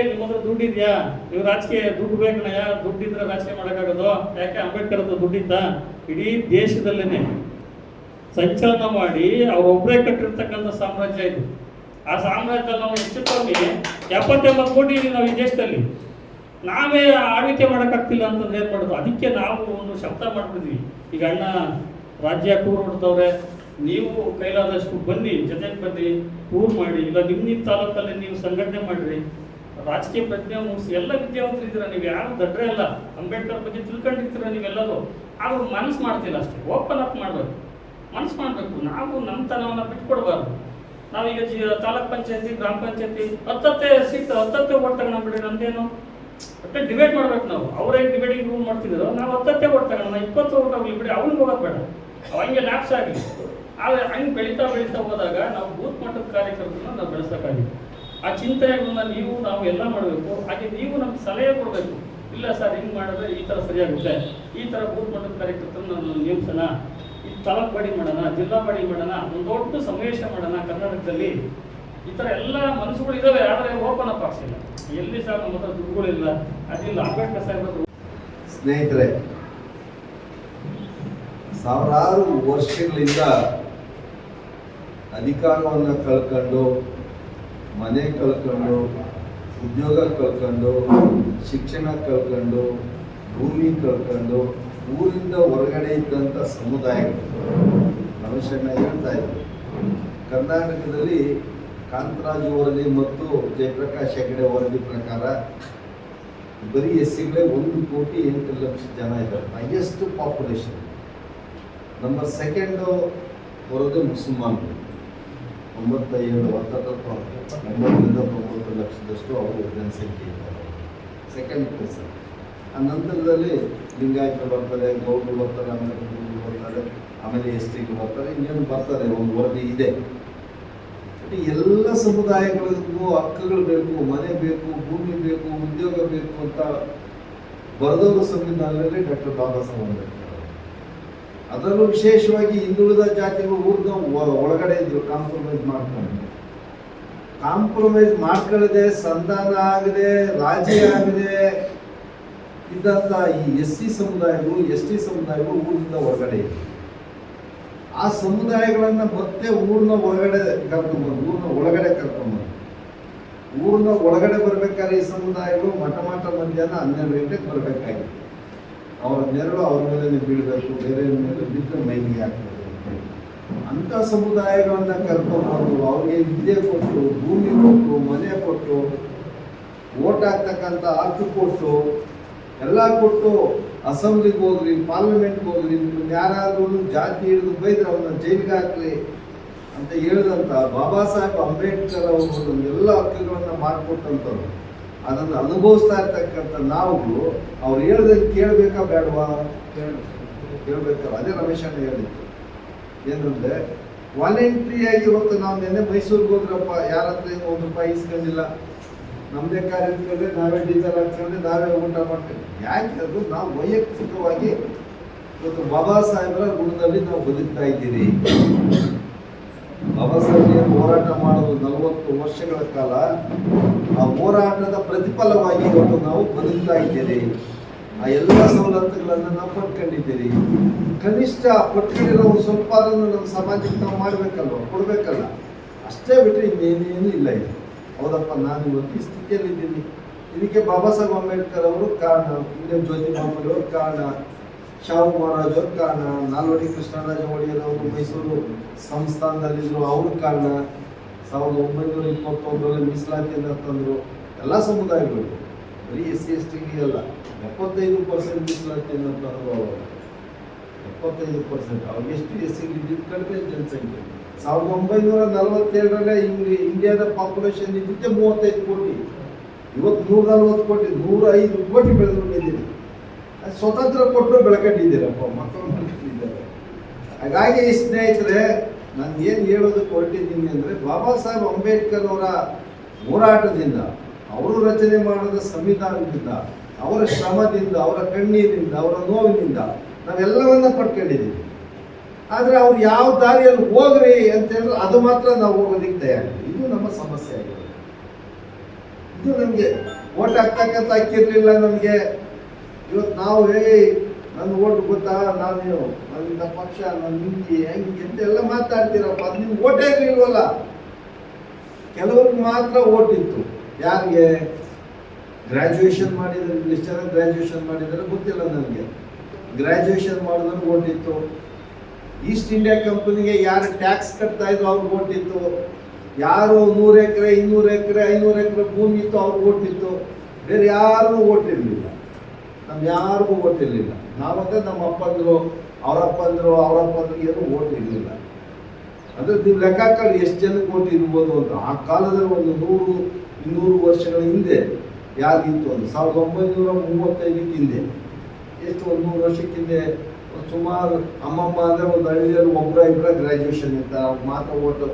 ನಿಮ್ಮ ಹತ್ರ ದುಡ್ಡಿದ್ಯಾ, ನೀವು ರಾಜಕೀಯ ದುಡ್ಡು ಬೇಕಣ್ಣಯ್ಯ, ದುಡ್ಡಿದ್ರೆ ರಾಜಕೀಯ ಮಾಡೋಕ್ಕಾಗೋದು? ಯಾಕೆ ಅಂಬೇಡ್ಕರ್ ಹತ್ರ ದುಡ್ಡಿದ್ದ? ಇಡೀ ದೇಶದಲ್ಲೇ ಸಂಚಲನ ಮಾಡಿ ಅವರೊಬ್ಬರೇ ಕಟ್ಟಿರ್ತಕ್ಕಂಥ ಸಾಮ್ರಾಜ್ಯ ಇದು. ಆ ಸಾಮ್ರಾಜ್ಯದಲ್ಲಿ ನಾವು ಹೆಚ್ಚು ಕಮ್ಮಿ 70-80 ಕೋಟಿ ಇದೀವಿ ನಾವು ಈ ದೇಶದಲ್ಲಿ. ನಾವೇ ಆಳ್ವಿಕೆ ಮಾಡೋಕ್ಕಾಗ್ತಿಲ್ಲ ಅಂತಂದ್ರೆ ಏನು ಮಾಡೋದು? ಅದಕ್ಕೆ ನಾವು ಒಂದು ಶಬ್ದ ಮಾಡ್ಬಿಟ್ಟಿದ್ವಿ. ಈಗ ಅಣ್ಣ ರಾಜ್ಯ ಟೂರ್ ಹೊಡ್ತವ್ರೆ, ನೀವು ಕೈಲಾದಷ್ಟು ಬನ್ನಿ, ಜೊತೆಗೆ ಬನ್ನಿ, ಟೂರ್ ಮಾಡಿ, ಇಲ್ಲ ನಿಮ್ಮ ತಾಲೂಕಲ್ಲಿ ನೀವು ಸಂಘಟನೆ ಮಾಡಿರಿ, ರಾಜಕೀಯ ಪ್ರಜ್ಞೆ ಮೂಡಿಸಿ. ಎಲ್ಲ ವಿದ್ಯಾವಂತರಿದ್ದೀರ, ನೀವು ಯಾರು ದಡ್ರೆ ಅಲ್ಲ, ಅಂಬೇಡ್ಕರ್ ಬಗ್ಗೆ ತಿಳ್ಕೊಂಡಿರ್ತೀರ ನೀವೆಲ್ಲರೂ. ಆದರೂ ಮನಸ್ಸು ಮಾಡ್ತಿಲ್ಲ ಅಷ್ಟೇ. ಓಪನ್ ಅಪ್ ಮಾಡಬೇಕು, ಮನಸ್ಸು ಮಾಡಬೇಕು. ನಾವು ನಮ್ಮ ತನವನ್ನು ಬಿಟ್ಕೊಡ್ಬಾರ್ದು. ನಾವೀಗ ತಾಲೂಕ್ ಪಂಚಾಯತಿ, ಗ್ರಾಮ ಪಂಚಾಯತಿ 10 ಸೀಟ್ 10 ಓಟ್ ತಗೊಂಡ್ಬಿಡ್ರಿ, ನಮ್ದೇನು ಮತ್ತೆ ಡಿಬೇಟ್ ಮಾಡ್ಬೇಕು ನಾವು. ಅವರೇ ಡಿಬೇಟಿಂಗ್ ರೂಲ್ ಮಾಡ್ತಿದ್ರು, ನಾವು 10 ಓಟ್ ತಗೋಣ, 20 ಓಟ್ ಆಗಲಿ ಬಿಡಿ, ಅವ್ನಿಗೆ ಹೋಗೋದು ಬೇಡ, ಹಂಗೆ ಲ್ಯಾಪ್ಸ್ ಆಗಲಿ. ಆದರೆ ಹಂಗೆ ಬೆಳೀತಾ ಹೋದಾಗ ನಾವು ಬೂತ್ ಮಟ್ಟದ ಕಾರ್ಯಕರ್ತರನ್ನ ನಾವು ಬೆಳೆಸೋಕ್ಕಾಗಿದೆ. ಆ ಚಿಂತನೆಗಳನ್ನ ನಾವು ಎಲ್ಲ ಮಾಡಬೇಕು. ಹಾಗೆ ನೀವು ನಮ್ಗೆ ಸಲಹೆ ಕೊಡಬೇಕು. ಇಲ್ಲ ಸರ್, ಹಿಂಗೆ ಮಾಡಿದ್ರೆ ಈ ಥರ ಸರಿಯಾಗುತ್ತೆ, ಈ ಥರ ಬೂತ್ ಮಟ್ಟದ ಕಾರ್ಯಕರ್ತರನ್ನ ನಾವು ನೇಮಿಸೋಣ, ಈ ತಾಲೂಕು ಬಾಡಿ ಮಾಡೋಣ, ಜಿಲ್ಲಾ ಬಾಡಿ ಮಾಡೋಣ, ಒಂದು ದೊಡ್ಡ ಸಮಾವೇಶ ಮಾಡೋಣ ಕರ್ನಾಟಕದಲ್ಲಿ. ಈ ಥರ ಎಲ್ಲ ಮನಸ್ಸುಗಳು ಇದ್ದಾವೆ, ಆದರೆ ಓಪನ್ ಅಪ್ ಆಗ್ಸಿಲ್ಲ. ಎಲ್ಲಿ ಸಹ ನಮ್ಮ ಹತ್ರ ದುಡ್ಡುಗಳಿಲ್ಲ, ಅದಿಲ್ಲ. ಅಂಬೇಡ್ಕರ್ ಸಾಹೇಬರು ಸ್ನೇಹಿತರೆ, ಸಾವಿರಾರು ವರ್ಷಗಳಿಂದ ಅಧಿಕಾರವನ್ನು ಕಳ್ಕೊಂಡು, ಮನೆ ಕಳ್ಕೊಂಡು, ಉದ್ಯೋಗ ಕಳ್ಕೊಂಡು, ಶಿಕ್ಷಣ ಕಳ್ಕೊಂಡು, ಭೂಮಿ ಕಳ್ಕೊಂಡು, ಊರಿಂದ ಹೊರಗಡೆ ಇದ್ದಂಥ ಸಮುದಾಯಗಳು ರಮೇಶಣ್ಣ ಹೇಳ್ತಾ ಇದ್ರು. ಕರ್ನಾಟಕದಲ್ಲಿ ಕಾಂತರಾಜು ವರದಿ ಮತ್ತು ಜಯಪ್ರಕಾಶ್ ಹೆಗಡೆ ವರದಿ ಪ್ರಕಾರ ಬರೀ ಎಸ್ಸಿಗಳೇ 1,08,00,000 ಜನ ಇದ್ದಾರೆ, ಹೈಯೆಸ್ಟ್ ಪಾಪ್ಯುಲೇಷನ್. ನಂಬರ್ ಸೆಕೆಂಡು ಬರೋದು ಮುಸಲ್ಮಾನರು, 90-90 ಲಕ್ಷದಷ್ಟು ಅವರು ಜನಸಂಖ್ಯೆ ಇದ್ದಾರೆ, ಸೆಕೆಂಡ್ ಪ್ಲೇಸ್. ಆ ನಂತರದಲ್ಲಿ ಲಿಂಗಾಯತರು ಬರ್ತಾರೆ, ಗೌಡರು ಬರ್ತಾರೆ, ಆಮೇಲೆ ಹುಡುಗರು ಬರ್ತಾರೆ, ಆಮೇಲೆ STಗಳು ಬರ್ತಾರೆ, ಇನ್ನೇನು ಬರ್ತಾರೆ. ಒಂದು ವರದಿ ಇದೆ. ಎಲ್ಲ ಸಮುದಾಯಗಳಿಗೂ ಹಕ್ಕುಗಳು ಬೇಕು, ಮನೆ ಬೇಕು, ಭೂಮಿ ಬೇಕು, ಉದ್ಯೋಗ ಬೇಕು ಅಂತ ಬರೆದವರು ಸಂವಿಧಾನದಲ್ಲಿ ಡಾಕ್ಟರ್ ಬಾಬಾ ಸಾಹೇಬ್ ಅಂಬೇಡ್ಕರ್. ಅದರಲ್ಲೂ ವಿಶೇಷವಾಗಿ ಹಿಂದುಳಿದ ಜಾತಿಗಳು ಊರಿನ ಒಳಗಡೆ ಇದ್ರು, ಕಾಂಪ್ರಮೈಸ್ ಮಾಡ್ಕೊಳ್ಳದೆ, ಸಂಧಾನ ಆಗದೆ, ರಾಜಿ ಆಗದೆ ಇದ್ದಂಥ ಈ SC ಸಮುದಾಯಗಳು, ST ಸಮುದಾಯಗಳು ಊರಿನಿಂದ ಹೊರಗಡೆ ಇದ್ರು. ಆ ಸಮುದಾಯಗಳನ್ನು ಮತ್ತೆ ಊರಿನ ಒಳಗಡೆ ಕರ್ಕೊಂಡ್ಬಂದು, ಊರಿನ ಒಳಗಡೆ ಬರ್ಬೇಕಾದ್ರೆ ಈ ಸಮುದಾಯಗಳು ಮಠ ಮಧ್ಯಾಹ್ನ 12 ಗಂಟೆಗೆ ಬರಬೇಕಾಗಿತ್ತು. ಅವರ ನೆರಳು ಅವ್ರ ಮೇಲೆ ಬೀಳಬೇಕು, ಬೇರೆ ಮೇಲೆ ಬಿದ್ದು ಮೈಲಿಗೆ ಆಗ್ತದೆ. ಅಂಥ ಸಮುದಾಯಗಳನ್ನ ಕರ್ಕೊಂಡ್ಬಂದು ಅವ್ರಿಗೆ ವಿದ್ಯೆ ಕೊಟ್ಟು, ಭೂಮಿ ಕೊಟ್ಟು, ಮನೆ ಕೊಟ್ಟು, ಓಟ್ ಹಾಕ್ತಕ್ಕಂಥ ಹಕ್ಕು ಕೊಟ್ಟು, ಎಲ್ಲ ಕೊಟ್ಟು ಅಸೆಂಬ್ಲಿಗೆ ಹೋಗ್ರಿ, ಪಾರ್ಲಿಮೆಂಟ್ಗೆ ಹೋಗ್ರಿ, ನಿಮ್ಮನ್ನು ಯಾರಾದ್ರೂ ಜಾತಿ ಹಿಡಿದು ಬೈದ್ರೆ ಅವನ್ನ ಜೈಲಿಗೆ ಹಾಕ್ರಿ ಅಂತ ಹೇಳಿದಂಥ ಬಾಬಾ ಸಾಹೇಬ್ ಅಂಬೇಡ್ಕರ್ ಅವರು ನಮ್ಮೆಲ್ಲ ಹಕ್ಕುಗಳನ್ನು ಮಾಡಿಕೊಟ್ಟಂಥವ್ರು. ಅದನ್ನು ಅನುಭವಿಸ್ತಾ ಇರ್ತಕ್ಕಂಥ ನಾವು ಅವ್ರು ಹೇಳ್ದಂಗೆ ಕೇಳಬೇಕಾ ಬೇಡವಾ? ಕೇಳಬೇಕಲ್ಲ. ಅದೇ ರಮೇಶಣ್ಣ ಹೇಳಿದ್ದು ಏನಂದರೆ, ವಾಲಂಟ್ರಿಯಾಗಿ ಇವತ್ತು ನಾವು ನೆನ್ನೆ ಮೈಸೂರಿಗೆ ಹೋದ್ರಪ್ಪ, ಯಾರ ಹತ್ರ ಏನು ₹1 ಇಸ್ಕೊಂಡಿಲ್ಲ, ನಮ್ಮದೇ ಕಾರ್ಯಕ್ರಮದಲ್ಲಿ ನಾವೇ ಡೀಸೆಲ್ ಹಾಕ್ಕೊಂಡು ನಾವೇ ಊಟ ಮಾಡ್ತೀವಿ. ಯಾಕೆ ಅದು ನಾವು ವೈಯಕ್ತಿಕವಾಗಿ ಇವತ್ತು ಬಾಬಾ ಸಾಹೇಬರ ಗುಣದಲ್ಲಿ ನಾವು ಬದುಕ್ತಾ ಇದ್ದೀರಿ. ಬಾಬಾ ಸಾಹೇಬ್ ಹೋರಾಟ ಮಾಡೋದು 40 ವರ್ಷಗಳ ಕಾಲ, ಆ ಹೋರಾಟದ ಪ್ರತಿಫಲವಾಗಿ ಇವತ್ತು ನಾವು ಬದುಕ್ತಾ ಇದ್ದೀರಿ. ಆ ಎಲ್ಲ ಸವಲತ್ತುಗಳನ್ನು ನಾವು ಪಡ್ಕೊಂಡಿದ್ದೀರಿ. ಕನಿಷ್ಠ ಪಡ್ಕೊಂಡಿರೋ ಸ್ವಲ್ಪ ನಮ್ಮ ಸಮಾಜಕ್ಕೆ ನಾವು ಮಾಡಬೇಕಲ್ವ, ಕೊಡಬೇಕಲ್ಲ. ಅಷ್ಟೇ ಬಿಟ್ಟರೆ ಇನ್ನೇನೇನು ಇಲ್ಲ ಇದು. ಹೌದಪ್ಪ, ನಾನು ಇವತ್ತು ಈ ಸ್ಥಿತಿಯಲ್ಲಿದ್ದೀನಿ. ಇದಕ್ಕೆ ಬಾಬಾ ಸಾಹೇಬ್ ಅಂಬೇಡ್ಕರ್ ಅವರು ಕಾರಣ, ಇಂಡಿಯನ್ ಜ್ಯೋತಿ ಬಾಪುಲೆ ಅವರು ಕಾರಣ, ಶಾಹು ಮಹಾರಾಜ್ ಅವ್ರ ಕಾರಣ, ನಾಲ್ವಡಿ ಕೃಷ್ಣರಾಜ ಒಡೆಯರ್ ಅವರು ಮೈಸೂರು ಸಂಸ್ಥಾನದಲ್ಲಿದ್ದರು, ಅವ್ರ ಕಾರಣ. 1921ರಲ್ಲಿ ಮೀಸಲಾತಿಯನ್ನು ತಂದರು. ಎಲ್ಲ ಸಮುದಾಯಗಳು, ಬರೀ SC STಗೆ ಅಲ್ಲ, 75% ಮೀಸಲಾತಿಯನ್ನು ತಂದರು. ಅವರು 75%. ಅವ್ರಿಗೆ ಎಷ್ಟು SCಗೆ ಇದ್ದಿದ್ದು ಕಡಿಮೆ ಜನಸಂಖ್ಯೆ. 1947ರಲ್ಲೇ ಇಂಡಿಯಾದ ಪಾಪ್ಯುಲೇಷನ್ ಇದ್ದಿದ್ದೆ 35 ಕೋಟಿ. ಇವತ್ತು 140 ಕೋಟಿ, 105 ಕೋಟಿ ಬೆಳೆದುಕೊಂಡಿದ್ದೀರಿ. ಸ್ವತಂತ್ರ ಕೊಟ್ಟರು ಬೆಳ್ಕೊಂಡಿದ್ದೀರಪ್ಪ, ಮಕ್ಕಳು ಬೆಳ್ಕೊಂಡಿದ್ದಾರೆ. ಹಾಗಾಗಿ ಸ್ನೇಹಿತರೆ, ನಾನು ಏನು ಹೇಳೋದಕ್ಕೆ ಹೊರಟಿದ್ದೀನಿ ಅಂದರೆ, ಬಾಬಾ ಸಾಹೇಬ್ ಅಂಬೇಡ್ಕರ್ ಅವರ ಹೋರಾಟದಿಂದ, ಅವರು ರಚನೆ ಮಾಡಿದ ಸಂವಿಧಾನದಿಂದ, ಅವರ ಶ್ರಮದಿಂದ, ಅವರ ಕಣ್ಣೀರಿಂದ, ಅವರ ನೋವಿನಿಂದ ನಾವೆಲ್ಲವನ್ನ ಪಡ್ಕೊಂಡಿದ್ದೀವಿ. ಆದರೆ ಅವ್ರು ಯಾವ ದಾರಿಯಲ್ಲಿ ಹೋಗ್ರಿ ಅಂತ ಹೇಳಿದ್ರೆ ಅದು ಮಾತ್ರ ನಾವು ಹೋಗೋದಕ್ಕೆ ತಯಾರಿಲ್ಲ. ಇದು ನಮ್ಮ ಸಮಸ್ಯೆ ಆಗಿದೆ. ಇದು ನಮಗೆ ಓಟ್ ಹಾಕ್ತಕ್ಕಂಥ ಹಾಕಿರ್ಲಿಲ್ಲ. ನಮಗೆ ಇವತ್ತು ನಾವು ನನ್ನ ಓಟ್ ಗೊತ್ತಾ, ನಾನು ನನ್ನ ಪಕ್ಷ, ನನ್ನ ಹಿಂಗೆ ಹೆಂಗೆ ಅಂತೆಲ್ಲ ಮಾತಾಡ್ತೀರಪ್ಪ, ಅದು ನಿಮ್ಗೆ ಓಟೇ ಇರಲಿಲ್ವಲ್ಲ. ಕೆಲವ್ರಿಗೆ ಮಾತ್ರ ಓಟ್ ಇತ್ತು. ಯಾರಿಗೆ ಗ್ರ್ಯಾಜುಯೇಷನ್ ಮಾಡಿದ್ರೆ, ಎಷ್ಟು ಜನ ಗ್ರ್ಯಾಜುಯೇಷನ್ ಮಾಡಿದರೆ ಗೊತ್ತಿಲ್ಲ ನನಗೆ. ಗ್ರ್ಯಾಜುಯೇಷನ್ ಮಾಡಿದ್ರೆ ಓಟ್ ಇತ್ತು. ಈಸ್ಟ್ ಇಂಡಿಯಾ ಕಂಪನಿಗೆ ಯಾರು ಟ್ಯಾಕ್ಸ್ ಕಟ್ತಾ ಇದ್ರು ಅವ್ರಿಗೆ ಓಟ್ ಇತ್ತು. ಯಾರು 100 ಎಕರೆ 200 ಎಕರೆ 500 ಎಕರೆ ಭೂಮಿ ಇತ್ತು ಅವ್ರಿಗೆ ಓಟ್ ಇತ್ತು. ಬೇರೆ ಯಾರಿಗೂ ಓಟ್ ಇರಲಿಲ್ಲ. ನಮ್ಗೆ ಯಾರಿಗೂ ಓಟ್ ಇರಲಿಲ್ಲ. ನಾವಂದ್ರೆ ನಮ್ಮ ಅಪ್ಪಂದರು, ಅವರಪ್ಪಂದರು ಏನು ಓಟ್ ಇರಲಿಲ್ಲ. ಅಂದರೆ ನೀವು ಲೆಕ್ಕ ಹಾಕೊಳ್ಳಿ ಎಷ್ಟು ಜನಕ್ಕೆ ಓಟ್ ಇರ್ಬೋದು ಅಂತ. ಆ ಕಾಲದಲ್ಲಿ ಒಂದು 100-200 ವರ್ಷಗಳ ಹಿಂದೆ ಯಾರಿಗಿತ್ತು ಒಂದು 1935 ಹಿಂದೆ, ಎಷ್ಟು ಒಂದು 100 ವರ್ಷಕ್ಕೆ ಹಿಂದೆ ಸುಮಾರು ಅಮ್ಮಮ್ಮ ಅಂದರೆ ಒಂದು ಹಳ್ಳಿಯಲ್ಲಿ ಒಬ್ಬರ ಇಬ್ಬರ ಗ್ರ್ಯಾಜುಯೇಷನ್ ಇತ್ತ, ಅವ್ರು ಮಾತ್ರ ಓಟು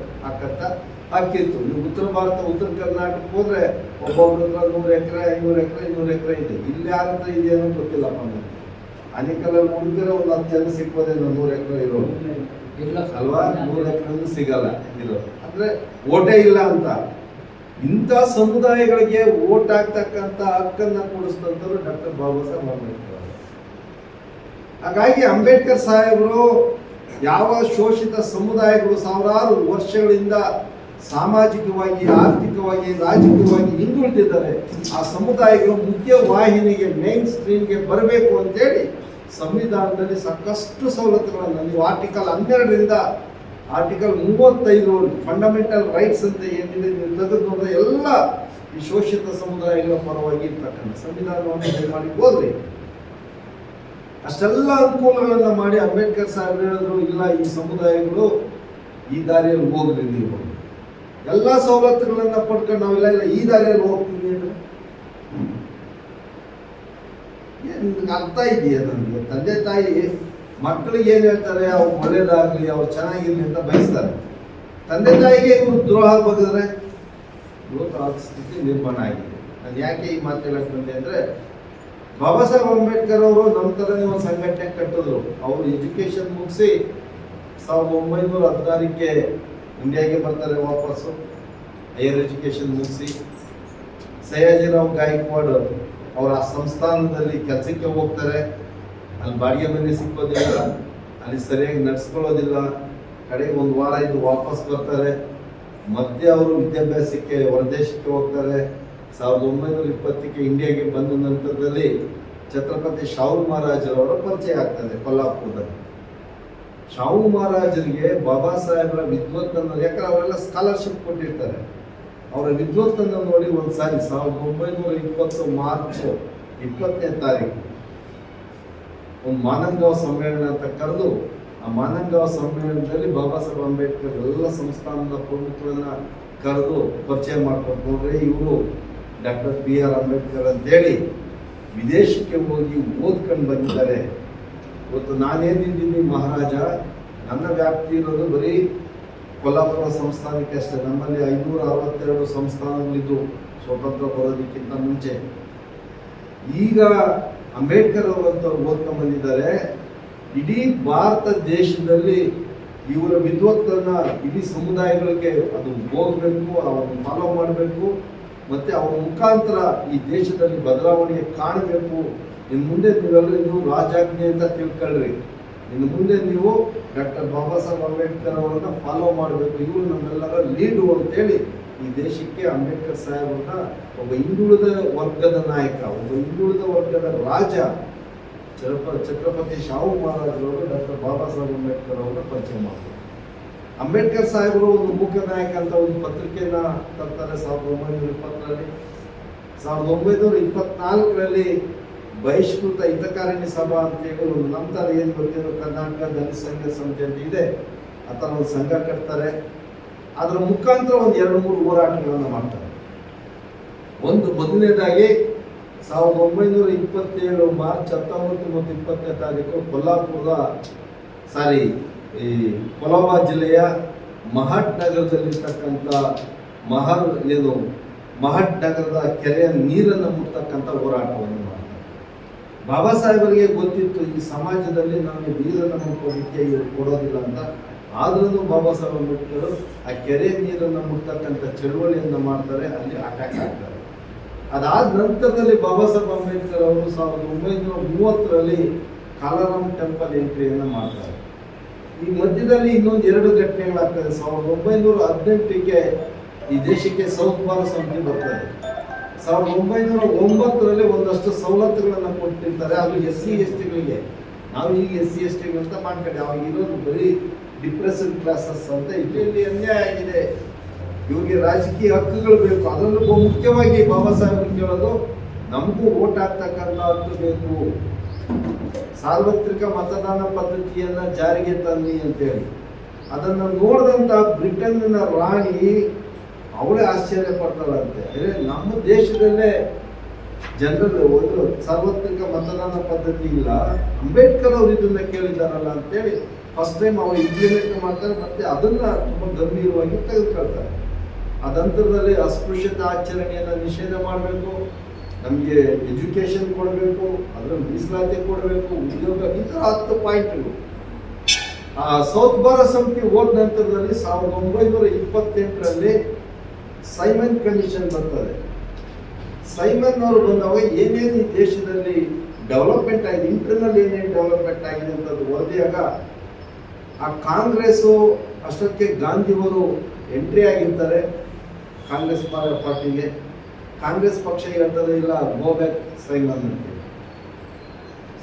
ಹಾಕಿತ್ತು. ನೀವು ಉತ್ತರ ಭಾರತ, ಉತ್ತರ ಕರ್ನಾಟಕಕ್ಕೆ ಹೋದರೆ ಒಬ್ಬೊಬ್ಬರ ಹತ್ರ 100 ಎಕರೆ 500 ಎಕರೆ 200 ಎಕರೆ ಇದೆ. ಇಲ್ಲಿ ಯಾರ ಹತ್ರ ಇದೆ ಅನ್ನೋ ಗೊತ್ತಿಲ್ಲಪ್ಪ ನನಗೆ. ಅನೇಕಲ್ಲಿ ಹುಡುಗಿರೋ ಒಂದು 10 ಜನ ಸಿಗ್ಬೋದೇನೋ 100 ಎಕರೆ ಇರೋದು ಅಲ್ವಾ. 100 ಎಕರೆ ಸಿಗಲ್ಲ ಇರೋದು, ಅಂದರೆ ಓಟೇ ಇಲ್ಲ ಅಂತ. ಇಂಥ ಸಮುದಾಯಗಳಿಗೆ ಓಟ್ ಹಾಕ್ತಕ್ಕಂಥ ಹಕ್ಕನ್ನು ಕೊಡಿಸಿದಂಥವ್ರು ಡಾಕ್ಟರ್ ಬಾಬಾ ಸಾಹೇಬ್ ಅಂಬೇಡ್ಕರ್. ಹಾಗಾಗಿ ಅಂಬೇಡ್ಕರ್ ಸಾಹೇಬರು ಯಾವ ಶೋಷಿತ ಸಮುದಾಯಗಳು ಸಾವಿರಾರು ವರ್ಷಗಳಿಂದ ಸಾಮಾಜಿಕವಾಗಿ, ಆರ್ಥಿಕವಾಗಿ, ರಾಜಕೀಯವಾಗಿ ಹಿಂದುಳಿದಿದ್ದಾರೆ, ಆ ಸಮುದಾಯಗಳು ಮುಖ್ಯ ವಾಹಿನಿಗೆ, ಮೇನ್ ಸ್ಟ್ರೀಮ್ಗೆ ಬರಬೇಕು ಅಂತೇಳಿ ಸಂವಿಧಾನದಲ್ಲಿ ಸಾಕಷ್ಟು ಸವಲತ್ತುಗಳನ್ನು, ನೀವು ಆರ್ಟಿಕಲ್ 12ರಿಂದ ಆರ್ಟಿಕಲ್ 35 ಫಂಡಮೆಂಟಲ್ ರೈಟ್ಸ್ ಅಂತ ಏನಿದೆ ನೀವು ತೆಗೆದು ನೋಡಿದ್ರೆ ಎಲ್ಲ ಈ ಶೋಷಿತ ಸಮುದಾಯಗಳ ಪರವಾಗಿ ಇರ್ತಕ್ಕಂಥ ಸಂವಿಧಾನವನ್ನು ಮಾಡಿ ಹೋದ್ರಿ. ಅಷ್ಟೆಲ್ಲ ಅನುಕೂಲಗಳನ್ನು ಮಾಡಿ ಅಂಬೇಡ್ಕರ್ ಸಾಹೇಬ್ ಹೇಳಿದ್ರು, ಇಲ್ಲ ಈ ಸಮುದಾಯಗಳು ಈ ದಾರಿಯಲ್ಲಿ ಹೋಗ್ರಿ, ನೀವು ಎಲ್ಲ ಸವಲತ್ತುಗಳನ್ನ ಪಡ್ಕೊಂಡು ನಾವೆಲ್ಲ ಇಲ್ಲ ಈ ದಾರಿಯಲ್ಲಿ ಹೋಗ್ತೀವಿ ಅಂದ್ರೆ ಏನು ಇದಕ್ಕೆ ಅರ್ಥ ಇದೆಯಾ? ನನಗೆ ತಂದೆ ತಾಯಿ ಮಕ್ಕಳಿಗೆ ಏನು ಹೇಳ್ತಾರೆ, ಅವ್ರು ಒಳ್ಳೇದಾಗಲಿ, ಅವ್ರು ಚೆನ್ನಾಗಿರ್ಲಿ ಅಂತ ಬಯಸ್ತಾರೆ. ತಂದೆ ತಾಯಿಗೆ ಇವರು ದ್ರೋಹ ಬಗೆದ್ರೆ ಇವತ್ತು ಆ ಸ್ಥಿತಿ ನಿರ್ಮಾಣ ಆಗಿದೆ. ನಾನು ಯಾಕೆ ಈ ಮಾತು ಹೇಳಕ್ಕೆ ಬಂದೆ ಅಂದರೆ, ಬಾಬಾ ಸಾಹೇಬ್ ಅಂಬೇಡ್ಕರ್ ಅವರು ನಮ್ಮ ಥರನೇ ಒಂದು ಸಂಘಟನೆ ಕಟ್ಟಿದ್ರು. ಅವರು ಎಜುಕೇಷನ್ ಮುಗಿಸಿ 1916ಕ್ಕೆ ಇಂಡಿಯಾಗೆ ಬರ್ತಾರೆ ವಾಪಸ್ಸು, ಹೈಯರ್ ಎಜುಕೇಷನ್ ಮುಗಿಸಿ. ಸಯಾಜಿರಾವ್ ಗಾಯಕ್ವಾಡ್ ಅವರ ಸಂಸ್ಥಾನದಲ್ಲಿ ಕೆಲಸಕ್ಕೆ ಹೋಗ್ತಾರೆ. ಅಲ್ಲಿ ಬಾಡಿಗೆ ಮನೆ ಸಿಕ್ಕೋದಿಲ್ಲ, ಅಲ್ಲಿ ಸರಿಯಾಗಿ ನಡೆಸ್ಕೊಳ್ಳೋದಿಲ್ಲ. ಕಡೆಗೆ ಒಂದು ವಾರ ಇದ್ದು ವಾಪಸ್ ಬರ್ತಾರೆ. ಮತ್ತೆ ಅವರು ವಿದ್ಯಾಭ್ಯಾಸಕ್ಕೆ ಹೊರದೇಶಕ್ಕೆ ಹೋಗ್ತಾರೆ. 1920ಕ್ಕೆ ಇಂಡಿಯಾಗೆ ಬಂದ ನಂತರದಲ್ಲಿ ಛತ್ರಪತಿ ಶಾಹು ಮಹಾರಾಜರವರ ಪರಿಚಯ ಆಗ್ತದೆ ಕೊಲ್ಲಾಪುರದಲ್ಲಿ. ಶಾಹು ಮಹಾರಾಜರಿಗೆ ಬಾಬಾ ಸಾಹೇಬರ ವಿದ್ವತ್ತನ್ನು, ಯಾಕಂದ್ರೆ ಅವರೆಲ್ಲ ಸ್ಕಾಲರ್ಶಿಪ್ ಕೊಟ್ಟಿರ್ತಾರೆ, ಅವರ ವಿದ್ವತ್ತನ್ನು ನೋಡಿ ಒಂದು ಸಾರಿ 1920 ಮಾರ್ಚ್ 20ನೇ ತಾರೀಕು ಒಂದು ಮಾನಂಗಾಂವ್ ಸಮ್ಮೇಳನ ಅಂತ ಕರೆದು, ಆ ಮಾನಂಗಾಂವ್ ಸಮ್ಮೇಳನದಲ್ಲಿ ಬಾಬಾ ಸಾಹೇಬ್ ಅಂಬೇಡ್ಕರ್ ಎಲ್ಲ ಸಂಸ್ಥಾನದ ಪ್ರಮುಖರನ್ನ ಕರೆದು ಪರಿಚಯ ಮಾಡ್ಕೊಂಡು, ನೋಡ್ರಿ ಇವರು ಡಾಕ್ಟರ್ BR ಅಂಬೇಡ್ಕರ್ ಅಂತೇಳಿ ವಿದೇಶಕ್ಕೆ ಹೋಗಿ ಓದ್ಕೊಂಡು ಬಂದಿದ್ದಾರೆ. ಇವತ್ತು ನಾನೇನಿದ್ದೀನಿ ಮಹಾರಾಜ, ನನ್ನ ವ್ಯಾಪ್ತಿ ಇರೋದು ಬರೀ ಕೊಲ್ಲಾಪುರ ಸಂಸ್ಥಾನಕ್ಕೆ ಅಷ್ಟೇ. ನಮ್ಮಲ್ಲಿ 562 ಸಂಸ್ಥಾನಗಳಿದ್ದು ಸ್ವತಂತ್ರ ಬರೋದಕ್ಕಿಂತ ಮುಂಚೆ. ಈಗ ಅಂಬೇಡ್ಕರ್ ಅವರಂತವ್ರು ಓದ್ಕೊಂಡು ಬಂದಿದ್ದಾರೆ. ಇಡೀ ಭಾರತ ದೇಶದಲ್ಲಿ ಇವರ ವಿದ್ವತ್ತನ್ನು ಇಡೀ ಸಮುದಾಯಗಳಿಗೆ ಅದು ಹೋಗಬೇಕು, ಅವರನ್ನು ಫಾಲೋ ಮಾಡಬೇಕು, ಮತ್ತು ಅವರ ಮುಖಾಂತರ ಈ ದೇಶದಲ್ಲಿ ಬದಲಾವಣೆ ಕಾಣಬೇಕು. ಇನ್ನು ಮುಂದೆ ನೀವೆಲ್ಲ ಇದು ರಾಜಾಜ್ಞೆ ಅಂತ ತಿಳ್ಕೊಳ್ರಿ. ಇನ್ನು ಮುಂದೆ ನೀವು ಡಾಕ್ಟರ್ ಬಾಬಾ ಸಾಹೇಬ್ ಅಂಬೇಡ್ಕರ್ ಅವರನ್ನ ಫಾಲೋ ಮಾಡಬೇಕು, ಇವರು ನಮ್ಮೆಲ್ಲರ ಲೀಡು ಅಂತೇಳಿ ಈ ದೇಶಕ್ಕೆ ಅಂಬೇಡ್ಕರ್ ಸಾಹೇಬ್ರನ್ನ ಒಬ್ಬ ಹಿಂದುಳಿದ ವರ್ಗದ ನಾಯಕ, ಒಬ್ಬ ಹಿಂದುಳಿದ ವರ್ಗದ ರಾಜ ಛತ್ರಪತಿ ಶಾಹು ಮಹಾರಾಜರವರು ಡಾಕ್ಟರ್ ಬಾಬಾ ಸಾಹೇಬ್ ಅಂಬೇಡ್ಕರ್ ಅವರನ್ನ ಪರಿಚಯ ಮಾಡ್ತಾರೆ. ಅಂಬೇಡ್ಕರ್ ಸಾಹೇಬರು ಒಂದು ಮೂಕ ನಾಯಕ ಅಂತ ಒಂದು ಪತ್ರಿಕೆಯನ್ನ ತರ್ತಾರೆ 1920ರಲ್ಲಿ. 1924ರಲ್ಲಿ ಬಹಿಷ್ಕೃತ ಹಿತಕಾರಿಣಿ ಸಭಾ ಅಂತೇಳಿ ಒಂದು, ನಂತರ ಏನು ಗೊತ್ತಿರೋ ಕರ್ನಾಟಕ ದಲಿತ ಸಂಘ ಸಮಿತಿ ಅಂತ ಇದೆ, ಆ ಥರ ಒಂದು ಸಂಘ ಕಟ್ತಾರೆ. ಅದರ ಮುಖಾಂತರ ಒಂದು 2-3 ಹೋರಾಟಗಳನ್ನು ಮಾಡ್ತಾರೆ. ಒಂದು ಮೊದಲನೇದಾಗಿ 1927 ಮಾರ್ಚ್ 19 ಮತ್ತು 20ನೇ ತಾರೀಕು ಈ ಕೊಲಾಬಾ ಜಿಲ್ಲೆಯ ಮಹಟ್ ನಗರದಲ್ಲಿರ್ತಕ್ಕಂಥ ಮಹಟ್ ನಗರದ ಕೆರೆಯ ನೀರನ್ನು ಮುಟ್ತಕ್ಕಂಥ ಹೋರಾಟವನ್ನು ಮಾಡ್ತಾರೆ. ಬಾಬಾ ಸಾಹೇಬರಿಗೆ ಗೊತ್ತಿತ್ತು ಈ ಸಮಾಜದಲ್ಲಿ ನಮಗೆ ನೀರನ್ನು ಮುಟ್ಟೋದಕ್ಕೆ ಇವರು ಕೊಡೋದಿಲ್ಲ ಅಂತ. ಆದ್ರೂ ಬಾಬಾ ಸಾಹೇಬ್ ಅಂಬೇಡ್ಕರ್ ಆ ಕೆರೆ ನೀರನ್ನು ಮುಟ್ತಕ್ಕಂಥ ಚಳುವಳಿಯನ್ನು ಮಾಡ್ತಾರೆ, ಅಲ್ಲಿ ಅಟ್ಯಾಕ್ ಆಗ್ತಾರೆ. ಅದಾದ ನಂತರದಲ್ಲಿ ಬಾಬಾ ಸಾಹೇಬ್ ಅಂಬೇಡ್ಕರ್ ಅವರು 1930ರಲ್ಲಿ ಕಾಲಾರಾಮ್ ಟೆಂಪಲ್ ಎಂಟ್ರಿಯನ್ನು ಮಾಡ್ತಾರೆ. ಈ ಮಧ್ಯದಲ್ಲಿ ಇನ್ನೊಂದು 2 ಘಟನೆಗಳಾಗ್ತದೆ. 1918ಕ್ಕೆ ಈ ದೇಶಕ್ಕೆ ಸೌತ್ ಭಾರತ್ ಸಮಿತಿ ಬರ್ತದೆ. 1909ರಲ್ಲಿ ಒಂದಷ್ಟು ಸವಲತ್ತುಗಳನ್ನು ಕೊಟ್ಟಿರ್ತಾರೆ, ಅದು SC/STಗಳಿಗೆ. ನಾವು ಈಗ SC/ST ಅಂತ ಮಾಡ್ಕೊಂಡು ಅವಾಗ ಇರೋದು ಬರೀ ಡಿಪ್ರೆಸ್ಡ್ ಕ್ಲಾಸಸ್ ಅಂತ. ಇಲ್ಲಿ ಅನ್ಯಾಯ ಆಗಿದೆ, ಇವ್ರಿಗೆ ರಾಜಕೀಯ ಹಕ್ಕುಗಳು ಬೇಕು. ಅದರಲ್ಲೂ ಮುಖ್ಯವಾಗಿ ಬಾಬಾ ಸಾಹೇಬ್ ಕೇಳೋದು, ನಮಗೂ ಓಟ್ ಹಾಕ್ತಕ್ಕಂಥ ಹಕ್ಕು ಬೇಕು, ಸಾರ್ವತ್ರಿಕ ಮತದಾನ ಪದ್ಧತಿಯನ್ನ ಜಾರಿಗೆ ತನ್ನಿ ಅಂತೇಳಿ. ಅದನ್ನು ನೋಡಿದಂಥ ಬ್ರಿಟನ್ನ ರಾಣಿ ಅವಳೇ ಆಶ್ಚರ್ಯ ಪಡ್ತಾಳಂತೆ. ನಮ್ಮ ದೇಶದಲ್ಲೇ ಜನರಲ್ಲಿ ಒಂದು ಸಾರ್ವತ್ರಿಕ ಮತದಾನ ಪದ್ಧತಿ ಇಲ್ಲ, ಅಂಬೇಡ್ಕರ್ ಅವರು ಇದನ್ನ ಕೇಳಿದಾರಲ್ಲ ಅಂತೇಳಿ ಫಸ್ಟ್ ಟೈಮ್ ಅವರು ಇಂಪ್ಲಿಮೆಂಟ್ ಮಾಡ್ತಾರೆ. ಮತ್ತೆ ಅದನ್ನ ತುಂಬ ಗಂಭೀರವಾಗಿ ತೆಗೆದುಕೊಳ್ತಾರೆ. ಅದಂತರದಲ್ಲಿ ಅಸ್ಪೃಶ್ಯತೆ ಆಚರಣೆಯನ್ನು ನಿಷೇಧ ಮಾಡಬೇಕು, ನಮಗೆ ಎಜುಕೇಶನ್ ಕೊಡಬೇಕು, ಅದರ ಮೀಸಲಾತಿ ಕೊಡಬೇಕು, ಉದ್ಯೋಗ, ಈ ಥರ 10 ಪಾಯಿಂಟ್ಗಳು. ಆ ಸೌತ್ ಭಾರತ್ ಸಮಿತಿ ಹೋದ ನಂತರದಲ್ಲಿ 1928ರಲ್ಲಿ ಸೈಮನ್ ಕಮಿಷನ್ ಬರ್ತದೆ. ಸೈಮನ್ ಅವರು ಬಂದಾಗ ಏನೇನು ಈ ದೇಶದಲ್ಲಿ ಡೆವಲಪ್ಮೆಂಟ್ ಆಗಿದೆ, ಇಂಟರ್ನಲ್ ಏನೇನು ಡೆವಲಪ್ಮೆಂಟ್ ಆಗಿದೆ ಅಂತ ವರದಿಯಾಗ ಆ ಕಾಂಗ್ರೆಸ್ಸು ಅಷ್ಟಕ್ಕೆ ಗಾಂಧಿಯವರು ಎಂಟ್ರಿ ಆಗಿರ್ತಾರೆ ಕಾಂಗ್ರೆಸ್ ಪಾರ್ಟಿಗೆ. ಕಾಂಗ್ರೆಸ್ ಪಕ್ಷ ಹೇಳ್ತದೆ ಇಲ್ಲ, ಗೋ ಬ್ಯಾಕ್ ಸೈಮನ್ ಅಂತ.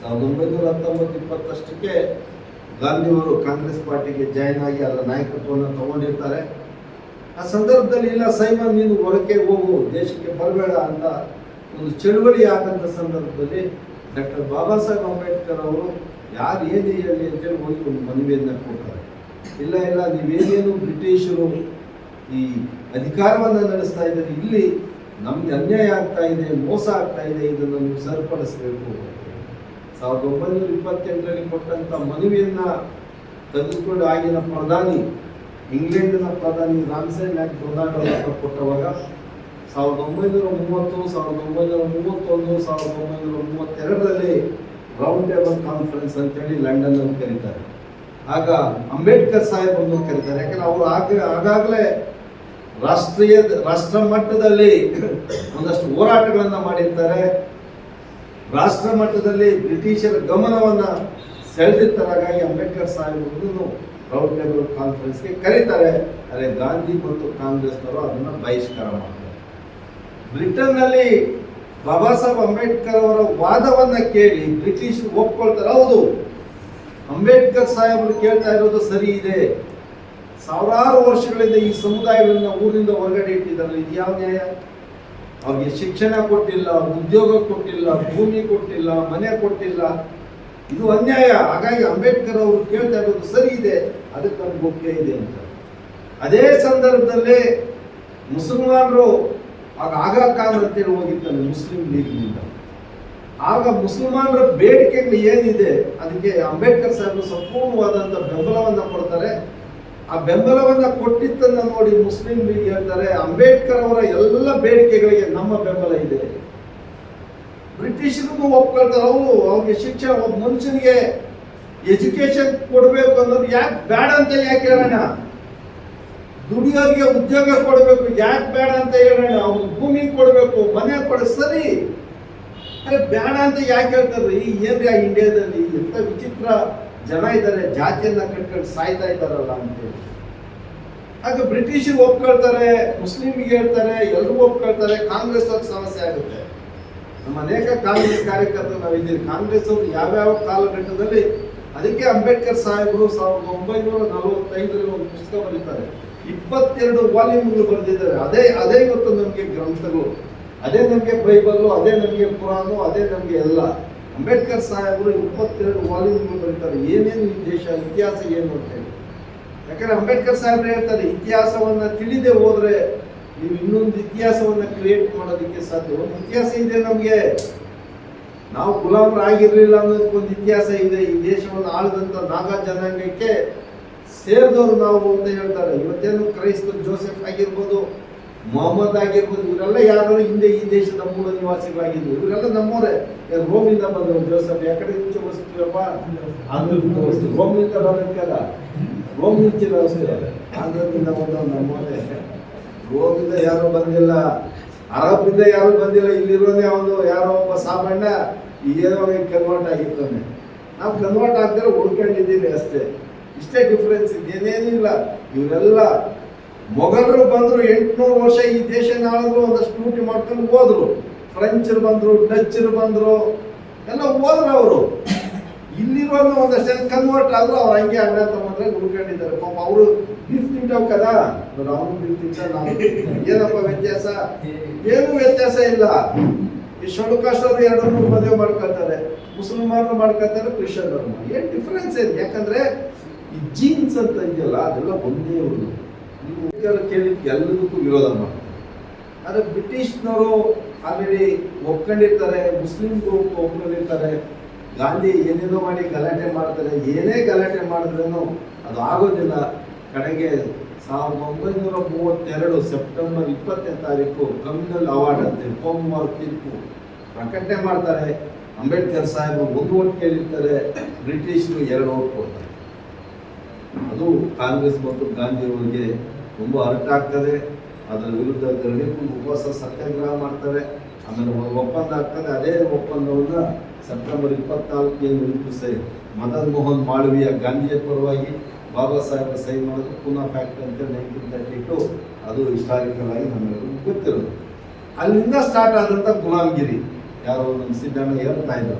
1919-20 ಗಾಂಧಿಯವರು ಕಾಂಗ್ರೆಸ್ ಪಾರ್ಟಿಗೆ ಜಾಯ್ನ್ ಆಗಿ ಅದರ ನಾಯಕತ್ವವನ್ನು ತಗೊಂಡಿರ್ತಾರೆ. ಆ ಸಂದರ್ಭದಲ್ಲಿ ಇಲ್ಲ, ಸೈಮನ್ ನೀನು ಹೊರಕ್ಕೆ ಹೋಗು, ದೇಶಕ್ಕೆ ಬರಬೇಡ ಅಂತ ಒಂದು ಚಳುವಳಿ ಆದಂಥ ಸಂದರ್ಭದಲ್ಲಿ ಡಾಕ್ಟರ್ ಬಾಬಾ ಸಾಹೇಬ್ ಅಂಬೇಡ್ಕರ್ ಅವರು ಯಾರು ಏನೇ ಹೇಳಿ ಅಂತೇಳಿ ಹೋಗಿ ಒಂದು ಮನವಿಯನ್ನು ಕೊಡ್ತಾರೆ. ಇಲ್ಲ ನೀವೇನೇನು ಬ್ರಿಟಿಷರು ಈ ಅಧಿಕಾರವನ್ನು ನಡೆಸ್ತಾ ಇದ್ದಾರೆ, ಇಲ್ಲಿ ನಮ್ಗೆ ಅನ್ಯಾಯ ಆಗ್ತಾ ಇದೆ, ಮೋಸ ಆಗ್ತಾ ಇದೆ, ಇದನ್ನು ನೀವು ಸರಿಪಡಿಸಬೇಕು. 1928ರಲ್ಲಿ ಕೊಟ್ಟಂಥ ಮನವಿಯನ್ನು ತೆಗೆದುಕೊಂಡು ಆಗಿನ ಪ್ರಧಾನಿ, ಇಂಗ್ಲೆಂಡಿನ ಪ್ರಧಾನಿ ರಾಮ್ಸೆ ಮ್ಯಾಕ್ಡೊನಾಲ್ಡ್ ಅವರು ಕೊಟ್ಟವಾಗ 1930, 1931, 1932ರಲ್ಲಿ ರೌಂಡ್ ಟೇಬಲ್ ಕಾನ್ಫರೆನ್ಸ್ ಅಂತೇಳಿ ಲಂಡನ್ನಲ್ಲಿ ಕರೀತಾರೆ. ಆಗ ಅಂಬೇಡ್ಕರ್ ಸಾಹೇಬರನ್ನು ಕರೀತಾರೆ. ಯಾಕಂದ್ರೆ ಅವರು ಆಗಾಗಲೇ ರಾಷ್ಟ್ರ ಮಟ್ಟದಲ್ಲಿ ಒಂದಷ್ಟು ಹೋರಾಟಗಳನ್ನು ಮಾಡಿರ್ತಾರೆ, ರಾಷ್ಟ್ರ ಮಟ್ಟದಲ್ಲಿ ಬ್ರಿಟಿಷರ ಗಮನವನ್ನು ಸೆಳೆದಿರ್ತಾರೆ. ಹಾಗಾಗಿ ಅಂಬೇಡ್ಕರ್ ಸಾಹೇಬರನ್ನು ರೌಂಡ್ ಟೇಬಲ್ ಕಾನ್ಫರೆನ್ಸ್ಗೆ ಕರೀತಾರೆ. ಆದರೆ ಗಾಂಧಿ ಮತ್ತು ಕಾಂಗ್ರೆಸ್ನವರು ಅದನ್ನು ಬಹಿಷ್ಕಾರ ಮಾಡ್ತಾರೆ. ಬ್ರಿಟನ್ನಲ್ಲಿ ಬಾಬಾ ಸಾಹೇಬ್ ಅಂಬೇಡ್ಕರ್ ಅವರ ವಾದವನ್ನು ಕೇಳಿ ಬ್ರಿಟಿಷರು ಒಪ್ಕೊಳ್ತಾರೆ. ಹೌದು, ಅಂಬೇಡ್ಕರ್ ಸಾಹೇಬರು ಕೇಳ್ತಾ ಇರೋದು ಸರಿ ಇದೆ, ಸಾವಿರಾರು ವರ್ಷಗಳಿಂದ ಈ ಸಮುದಾಯಗಳನ್ನ ಊರಿನಿಂದ ಹೊರಗಡೆ ಇಟ್ಟಿದ್ದಾರೆ, ಇದು ಯಾವ ನ್ಯಾಯ? ಅವ್ರಿಗೆ ಶಿಕ್ಷಣ ಕೊಟ್ಟಿಲ್ಲ, ಉದ್ಯೋಗ ಕೊಟ್ಟಿಲ್ಲ, ಭೂಮಿ ಕೊಟ್ಟಿಲ್ಲ, ಮನೆ ಕೊಟ್ಟಿಲ್ಲ, ಇದು ಅನ್ಯಾಯ. ಹಾಗಾಗಿ ಅಂಬೇಡ್ಕರ್ ಅವರು ಕೇಳ್ತಾ ಇರೋದು ಸರಿ ಇದೆ, ಅದಕ್ಕೆ ನಮ್ಗೆ ಒಪ್ಪಿಗೆ ಇದೆ ಅಂತ. ಅದೇ ಸಂದರ್ಭದಲ್ಲಿ ಮುಸಲ್ಮಾನರು ಆಗಾ ಖಾನ್ ಅಂತೇಳಿ ಹೋಗಿರ್ತಾನೆ ಮುಸ್ಲಿಂ ಲೀಗ್ನಿಂದ. ಆಗ ಮುಸಲ್ಮಾನರ ಬೇಡಿಕೆಗಳು ಏನಿದೆ ಅದಕ್ಕೆ ಅಂಬೇಡ್ಕರ್ ಸಾಹೇಬರು ಸಂಪೂರ್ಣವಾದಂಥ ಬೆಂಬಲವನ್ನು ಕೊಡ್ತಾರೆ. ಆ ಬೆಂಬಲವನ್ನು ಕೊಟ್ಟಿದ್ದನ್ನು ನೋಡಿ ಮುಸ್ಲಿಂ ಲೀಗ್ ಹೇಳ್ತಾರೆ, ಅಂಬೇಡ್ಕರ್ ಅವರ ಎಲ್ಲ ಬೇಡಿಕೆಗಳಿಗೆ ನಮ್ಮ ಬೆಂಬಲ ಇದೆ. ಬ್ರಿಟಿಷರಿಗೂ ಒಪ್ಕೊಳ್ತಾರೆ. ಅವ್ರಿಗೆ ಶಿಕ್ಷಣ, ಒಬ್ಬ ಮನುಷ್ಯನಿಗೆ ಎಜುಕೇಶನ್ ಕೊಡಬೇಕು ಅನ್ನೋದು ಯಾಕೆ ಬೇಡ ಅಂತ ಯಾಕೆ ಹೇಳೋಣ? ದುಡಿಯೋರಿಗೆ ಉದ್ಯೋಗ ಕೊಡಬೇಕು, ಯಾಕೆ ಬೇಡ ಅಂತ ಹೇಳೋಣ? ಅವ್ರಿಗೆ ಭೂಮಿ ಕೊಡಬೇಕು, ಮನೆ ಕೊಡ, ಸರಿ. ಅರೆ ಬೇಡ ಅಂತ ಯಾಕೆ ಹೇಳ್ತಾರ್ರಿ? ಏನ್ರಿ ಆ ಇಂಡಿಯಾದಲ್ಲಿ ಎಂತ ವಿಚಿತ್ರ ಜನ ಇದ್ದಾರೆ, ಜಾತಿಯನ್ನ ಕಟ್ಕೊಂಡು ಸಾಯ್ತಾ ಇದ್ದಾರಲ್ಲ ಅಂತೇಳಿ. ಆಗ ಬ್ರಿಟಿಷರು ಒಪ್ಕೊಳ್ತಾರೆ, ಮುಸ್ಲಿಮ್ಗೆ ಹೇಳ್ತಾರೆ, ಎಲ್ಲರೂ ಒಪ್ಕೊಳ್ತಾರೆ. ಕಾಂಗ್ರೆಸ್ ಅವ್ರಿಗೆ ಸಮಸ್ಯೆ ಆಗುತ್ತೆ. ನಮ್ಮ ಅನೇಕ ಕಾಂಗ್ರೆಸ್ ಕಾರ್ಯಕರ್ತರು ನಾವಿದ್ದೀವಿ. ಕಾಂಗ್ರೆಸ್ ಅವರು ಯಾವ್ಯಾವ ಕಾಲಘಟ್ಟದಲ್ಲಿ, ಅದಕ್ಕೆ ಅಂಬೇಡ್ಕರ್ ಸಾಹೇಬರು 1945ರಲ್ಲಿ ಒಂದು ಪುಸ್ತಕ ಬರೀತಾರೆ, 22 ವಾಲ್ಯೂಮ್ಗಳು ಬರೆದಿದ್ದಾರೆ. ಅದೇ ಇವತ್ತು ನಮಗೆ ಗ್ರಂಥಗಳು, ಅದೇ ನಮಗೆ ಬೈಬಲ್ಲು, ಅದೇ ನಮಗೆ ಕುರಾನು, ಅದೇ ನಮಗೆ ಎಲ್ಲ. ಅಂಬೇಡ್ಕರ್ ಸಾಹೇಬರು 22 ವಾಲ್ಯೂಮ್ಗಳು ಬರೀತಾರೆ. ಏನೇನು ಈ ದೇಶ ಇತಿಹಾಸ ಏನು ಅಂತ ಹೇಳಿ. ಯಾಕಂದ್ರೆ ಅಂಬೇಡ್ಕರ್ ಸಾಹೇಬ್ರು ಹೇಳ್ತಾರೆ, ಇತಿಹಾಸವನ್ನ ತಿಳಿದೇ ಹೋದ್ರೆ ನೀವು ಇನ್ನೊಂದು ಇತಿಹಾಸವನ್ನ ಕ್ರಿಯೇಟ್ ಮಾಡೋದಕ್ಕೆ ಸಾಧ್ಯ. ಒಂದು ಇತಿಹಾಸ ಇದೆ ನಮಗೆ, ನಾವು ಗುಲಾಮರಾಗಿರ್ಲಿಲ್ಲ ಅನ್ನೋದಕ್ಕೊಂದು ಇತಿಹಾಸ ಇದೆ. ಈ ದೇಶವನ್ನು ಆಳಿದಂಥ ನಾಗಾ ಜನಾಂಗಕ್ಕೆ ಸೇರಿದವರು ನಾವು ಅಂತ ಹೇಳ್ತಾರೆ. ಇವತ್ತೇನು ಕ್ರೈಸ್ತರು ಜೋಸೆಫ್ ಆಗಿರ್ಬೋದು, ಮೊಹಮ್ಮದ್ ಆಗಿರ್ಬೋದು, ಇವರೆಲ್ಲ ಯಾರು ಹಿಂದೆ ಈ ದೇಶದ ಮೂಲ ನಿವಾಸಿಗಳಾಗಿದ್ರು. ಇವರೆಲ್ಲ ನಮ್ಮವರೇ. ರೋಮಿಂದ ಬಂದರು. ಜೋಸೆಫ್ ಯಾಕಡೆ ಮುಂಚೆ ವಸ್ತುವಪ್ಪ ಆಂಧ್ರದಿಂದ ವಸ್ತು. ರೋಮಿಂದ ಬರೋದಕ್ಕಲ್ಲ, ರೋಮ್ ಮುಂಚಿನ ವಸ್ತು. ಆಂಧ್ರದಿಂದ ಬಂದವರು ನಮ್ಮವರೇ. ರೋಮಿಂದ ಯಾರು ಬಂದಿಲ್ಲ, ಅರಬ್ಬಿಂದ ಯಾರು ಬಂದಿಲ್ಲ. ಇಲ್ಲಿರೋದೇ ಅವನು ಯಾರೋ ಒಬ್ಬ ಸಾಮಾನ್ಯ ಏನೋ ಕನ್ವರ್ಟ್ ಆಗಿರ್ತಾನೆ. ನಾವು ಕನ್ವರ್ಟ್ ಆಗ್ತಾರೆ ಉಳ್ಕೊಂಡಿದ್ದೀವಿ ಅಷ್ಟೇ. ಇಷ್ಟೇ ಡಿಫ್ರೆನ್ಸ್, ಇದೇನೇನೂ ಇಲ್ಲ. ಇವರೆಲ್ಲ ಮೊಘಲರು ಬಂದರು, 800 ವರ್ಷ ಈ ದೇಶ ಆಳಿದ್ರು, ಒಂದಷ್ಟು ಲೂಟಿ ಮಾಡ್ಕೊಂಡು ಹೋದ್ರು. ಫ್ರೆಂಚರು ಬಂದರು, ಡಚ್ಚರು ಬಂದರು, ಎಲ್ಲ ಹೋದ್ರು. ಅವರು ಇಲ್ಲಿರೋನು ಒಂದಷ್ಟು ಜನ ಕನ್ವರ್ಟ್ ಆದ್ರು. ಅವ್ರು ಹಂಗೆ ಅಣ್ಣ ತಮ್ಮಂದ್ರೆ ಉಳ್ಕೊಂಡಿದ್ದಾರೆ. ಪಾಪ ಅವರು ಬೀಫ್ ತಿಂತಾವ್ కదా, ಅವನು ಬೀಫ್ ತಿಂತ, ನಾವು ಏನಪ್ಪ ವ್ಯತ್ಯಾಸ? ಏನೂ ವ್ಯತ್ಯಾಸ ಇಲ್ಲ. ಈ ಶಡುಕಾಷ್ಟರು 200 ಮದುವೆ ಮಾಡ್ಕೊಳ್ತಾರೆ, ಮುಸಲ್ಮಾನರು ಮಾಡ್ಕೊಳ್ತಾರೆ, ಕ್ರಿಶ್ಚಿಯನ್ ಧರ್ಮ. ಏನು ಡಿಫ್ರೆನ್ಸ್ ಏನು? ಯಾಕಂದ್ರೆ ಈ ಜೀನ್ಸ್ ಅಂತ ಇದೆಯಲ್ಲ, ಅದೆಲ್ಲ ಒಂದೇ ಒಂದು. ನೀವು ಕೇಳಿದ್ದು ಎಲ್ಲದಕ್ಕೂ ವಿರೋಧ ಮಾಡ್ತಾರೆ. ಆದರೆ ಬ್ರಿಟಿಷ್ನವರು ಆಲ್ರೆಡಿ ಒಪ್ಕೊಂಡಿರ್ತಾರೆ, ಮುಸ್ಲಿಂ ಗ್ರೂಪ್ ಒಪ್ಕೊಂಡಿರ್ತಾರೆ. ಗಾಂಧಿ ಏನೇನೋ ಮಾಡಿ ಗಲಾಟೆ ಮಾಡ್ತಾರೆ. ಏನೇ ಗಲಾಟೆ ಮಾಡಿದ್ರೂ ಅದು ಆಗೋದಿಲ್ಲ. ಕಡೆಗೆ 1932 ಸೆಪ್ಟೆಂಬರ್ 20ನೇ ತಾರೀಕು ಕಮ್ಯುನಲ್ ಅವಾರ್ಡ್ ಅಂತ ಹೋಮ್ವರ್ಕ್ ತೀರ್ಪು ಪ್ರಕಟಣೆ ಮಾಡ್ತಾರೆ. ಅಂಬೇಡ್ಕರ್ ಸಾಹೇಬರು 1 ಓಟ್ ಕೇಳಿರ್ತಾರೆ, ಬ್ರಿಟಿಷರು 2 ಓಟ್ ಕೊಡ್ತಾರೆ. ಅದು ಕಾಂಗ್ರೆಸ್ ಮತ್ತು ಗಾಂಧಿಯವರಿಗೆ ತುಂಬ ಹರ್ಟ್ ಆಗ್ತದೆ. ಅದರ ವಿರುದ್ಧ ಗರಡಿಗೂ ಉಪವಾಸ ಸತ್ಯಾಗ್ರಹ ಮಾಡ್ತಾರೆ. ಆಮೇಲೆ ಒಪ್ಪಂದ ಆಗ್ತದೆ. ಅದೇ ಒಪ್ಪಂದವನ್ನು ಸೆಪ್ಟೆಂಬರ್ 24 ರೂಪಿಸಿ ಮದನ್ ಮೋಹನ್ ಮಾಳವೀಯ ಗಾಂಧಿಯ ಪರವಾಗಿ ಬಾಬಾ ಸಾಹೇಬ್ ಸಹಿ ಮಾಡೋದು ಪುನಃ ಫ್ಯಾಕ್ಟ್ ಅಂತ 1932. ಅದು ಹಿಸ್ಟಾರಿಕಲ್ ಆಗಿ ನಮ್ಮೆಲ್ಲರಿಗೂ ಗೊತ್ತಿರೋದು. ಅಲ್ಲಿಂದ ಸ್ಟಾರ್ಟ್ ಆದಂಥ ಗುಲಾಮ್ಗಿರಿ. ಯಾರೋ ನಮ್ಮ ಸಿದ್ದಣ್ಣ ಹೇಳ್ತಾ ಇದ್ರು,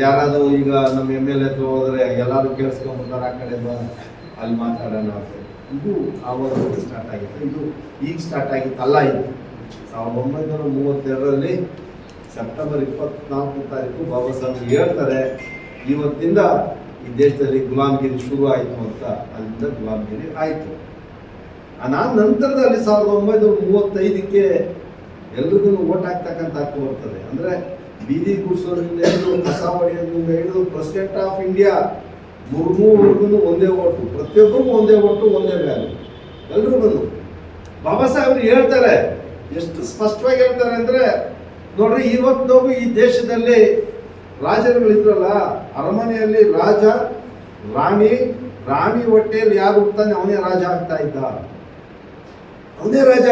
ಯಾರಾದರೂ ಈಗ ನಮ್ಮ MLA ಹತ್ರ ಹೋದರೆ ಎಲ್ಲರೂ ಕೇಳಿಸ್ಕೊಂಡ್ಬಿಡ್ತಾರೆ, ಆ ಕಡೆ ಬಾ ಅಲ್ಲಿ ಮಾತಾಡೋಣ ಅಂತ. ಇದು ಆವಾಗ ಸ್ಟಾರ್ಟ್ ಆಗಿತ್ತು. ಇದು ಈಗ ಸ್ಟಾರ್ಟ್ ಆಗಿತ್ತು ಅಲ್ಲ. ಇದು 1932ರಲ್ಲಿ ಸೆಪ್ಟೆಂಬರ್ 24ನೇ ತಾರೀಕು ಬಾಬಾ ಸಾಹೇಬ್ ಹೇಳ್ತಾರೆ, ಇವತ್ತಿಂದ ಈ ದೇಶದಲ್ಲಿ ಗುಲಾಮ್ಗಿರಿ ಶುರು ಆಯಿತು ಅಂತ. ಅಲ್ಲಿಂದ ಗುಲಾಮ್ಗಿರಿ ಆಯಿತು. ಅದಾದ ನಂತರದಲ್ಲಿ 1935ಕ್ಕೆ ಎಲ್ರಿಗೂ ಓಟ್ ಹಾಕ್ತಕ್ಕಂಥ ಹಕ್ಕು ಬರ್ತದೆ. ಅಂದರೆ ಬೀದಿ ಗುಡಿಸೋದ್ರಿಂದ ಹಿಡಿದು, ಕಸ ಹೊಡೆಯೋದ್ರಿಂದ ಹಿಡಿದು, ಪ್ರೆಸಿಡೆಂಟ್ ಆಫ್ ಇಂಡಿಯಾ ಮುರ್ಮುವರೆಗೂ ಒಂದೇ ಓಟು. ಪ್ರತಿಯೊಬ್ಬರಿಗೂ ಒಂದೇ ಓಟು, ಒಂದೇ ವ್ಯಾಲ್ಯೂ ಎಲ್ರಿಗೂ. ಬಾಬಾ ಸಾಹೇಬ್ರು ಹೇಳ್ತಾರೆ, ಎಷ್ಟು ಸ್ಪಷ್ಟವಾಗಿ ಹೇಳ್ತಾರೆ ಅಂದರೆ, ನೋಡ್ರಿ ಇವತ್ತಿನವರೆಗೂ ಈ ದೇಶದಲ್ಲಿ ರಾಜರುಗಳಿದ್ರಲ್ಲ, ಅರಮನೆಯಲ್ಲಿ ರಾಜ ರಾಣಿ ಹೊಟ್ಟೆಯಲ್ಲಿ ಯಾರು ಹುಡ್ತಾನೆ ಅವನೇ ರಾಜ ಆಗ್ತಾ ಇದ್ದ. ಅವನೇ ರಾಜ.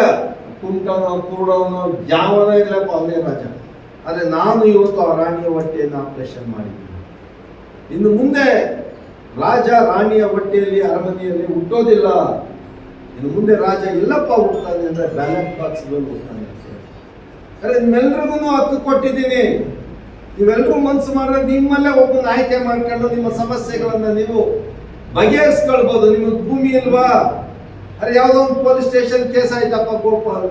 ಕುಂಟವನು ಕುರುಡವನು ಯಾವನೇ ಇಲ್ಲಪ್ಪ, ಅವನೇ ರಾಜ. ಆದರೆ ನಾನು ಇವತ್ತು ಆ ರಾಣಿಯ ಹೊಟ್ಟೆಯನ್ನು ಆಪರೇಷನ್ ಮಾಡಿದ್ದೀನಿ. ಇನ್ನು ಮುಂದೆ ರಾಜ ರಾಣಿಯ ಹೊಟ್ಟೆಯಲ್ಲಿ ಅರಮನೆಯಲ್ಲಿ ಹುಟ್ಟೋದಿಲ್ಲ. ಇನ್ನು ಮುಂದೆ ರಾಜ ಎಲ್ಲಪ್ಪ ಹುಡ್ತಾನೆ ಅಂದರೆ ಬ್ಯಾಲೆಟ್ ಬಾಕ್ಸ್ಗಳು ಹುಡ್ತಾನೆ. ಅರೆ ನಿಮ್ಮೆಲ್ರಿಗೂ ಹಕ್ಕು ಕೊಟ್ಟಿದ್ದೀನಿ. ನೀವೆಲ್ಲರೂ ಮನಸ್ಸು ಮಾಡಿದ್ರೆ ನಿಮ್ಮಲ್ಲೇ ಒಬ್ಬನ ಆಯ್ಕೆ ಮಾಡ್ಕೊಂಡು ನಿಮ್ಮ ಸಮಸ್ಯೆಗಳನ್ನು ನೀವು ಬಗೆಹರಿಸ್ಕೊಳ್ಬೋದು. ನಿಮಗೆ ಭೂಮಿ ಇಲ್ವಾ? ಅರೆ ಯಾವುದೋ ಒಂದು ಪೊಲೀಸ್ ಸ್ಟೇಷನ್ ಕೇಸ್ ಆಯ್ತಪ್ಪ ಗೋಪಾಲ್,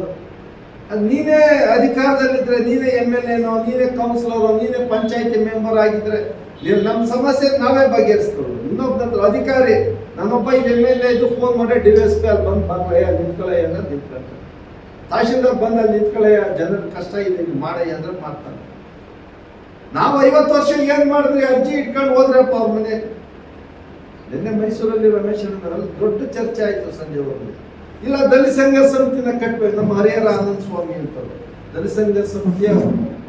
ಅದು ನೀನೇ ಅಧಿಕಾರದಲ್ಲಿದ್ದರೆ, ನೀನೇ MLAನೋ, ನೀನೇ ಕೌನ್ಸಿಲರೋ, ನೀನೇ ಪಂಚಾಯತಿ ಮೆಂಬರ್ ಆಗಿದ್ರೆ ನೀವು ನಮ್ಮ ಸಮಸ್ಯೆ ನಾವೇ ಬಗೆಹರಿಸ್ಕೊಳ್ಳೋದು. ಇನ್ನೊಬ್ಬ ಅಧಿಕಾರಿ ನಮ್ಮಪ್ಪ ಈಗ MLA ಇದು ಫೋನ್ ಮಾಡಿ DSP ಅಲ್ಲಿ ಬಂದು ಬಾಕ್ಲಯ್ಯ ನಿಂತ್ಕೊಳ್ಳಯ್ಯ ಅಂದ್ರೆ ನಿಂತ್ಕೊಳ್ತಾರೆ. ತಹಶೀಲ್ದಾರ್ ಬಂದು ಅಲ್ಲಿ ನಿಂತ್ಕೊಳ್ಳಯ್ಯ, ಜನರ ಕಷ್ಟ ಇದೆ ಮಾಡಯ್ಯ ಅಂದ್ರೆ ಮಾಡ್ತಾರೆ. ನಾವು 50 ವರ್ಷ ಏನು ಮಾಡಿದ್ರಿ? ಅರ್ಜಿ ಇಟ್ಕೊಂಡು ಹೋದ್ರಪ್ಪ ಅವ್ರ ಮನೆ. ನಿನ್ನೆ ಮೈಸೂರಲ್ಲಿ ರಮೇಶ್ ಅವರಲ್ಲಿ ದೊಡ್ಡ ಚರ್ಚೆ ಆಯಿತು ಸಂಜೆ ಹೊರಗೆ. ಇಲ್ಲ ದಲಿತ ಸಂಘರ್ಷ ಸಮಿತಿನ ಕಟ್ಟಬೇಕು. ನಮ್ಮ ಹರಿಹರ ಆನಂದ ಸ್ವಾಮಿ ಅಂತಾರೆ ದಲಿತ ಸಂಘರ್ಷ ಸಮಿತಿಯ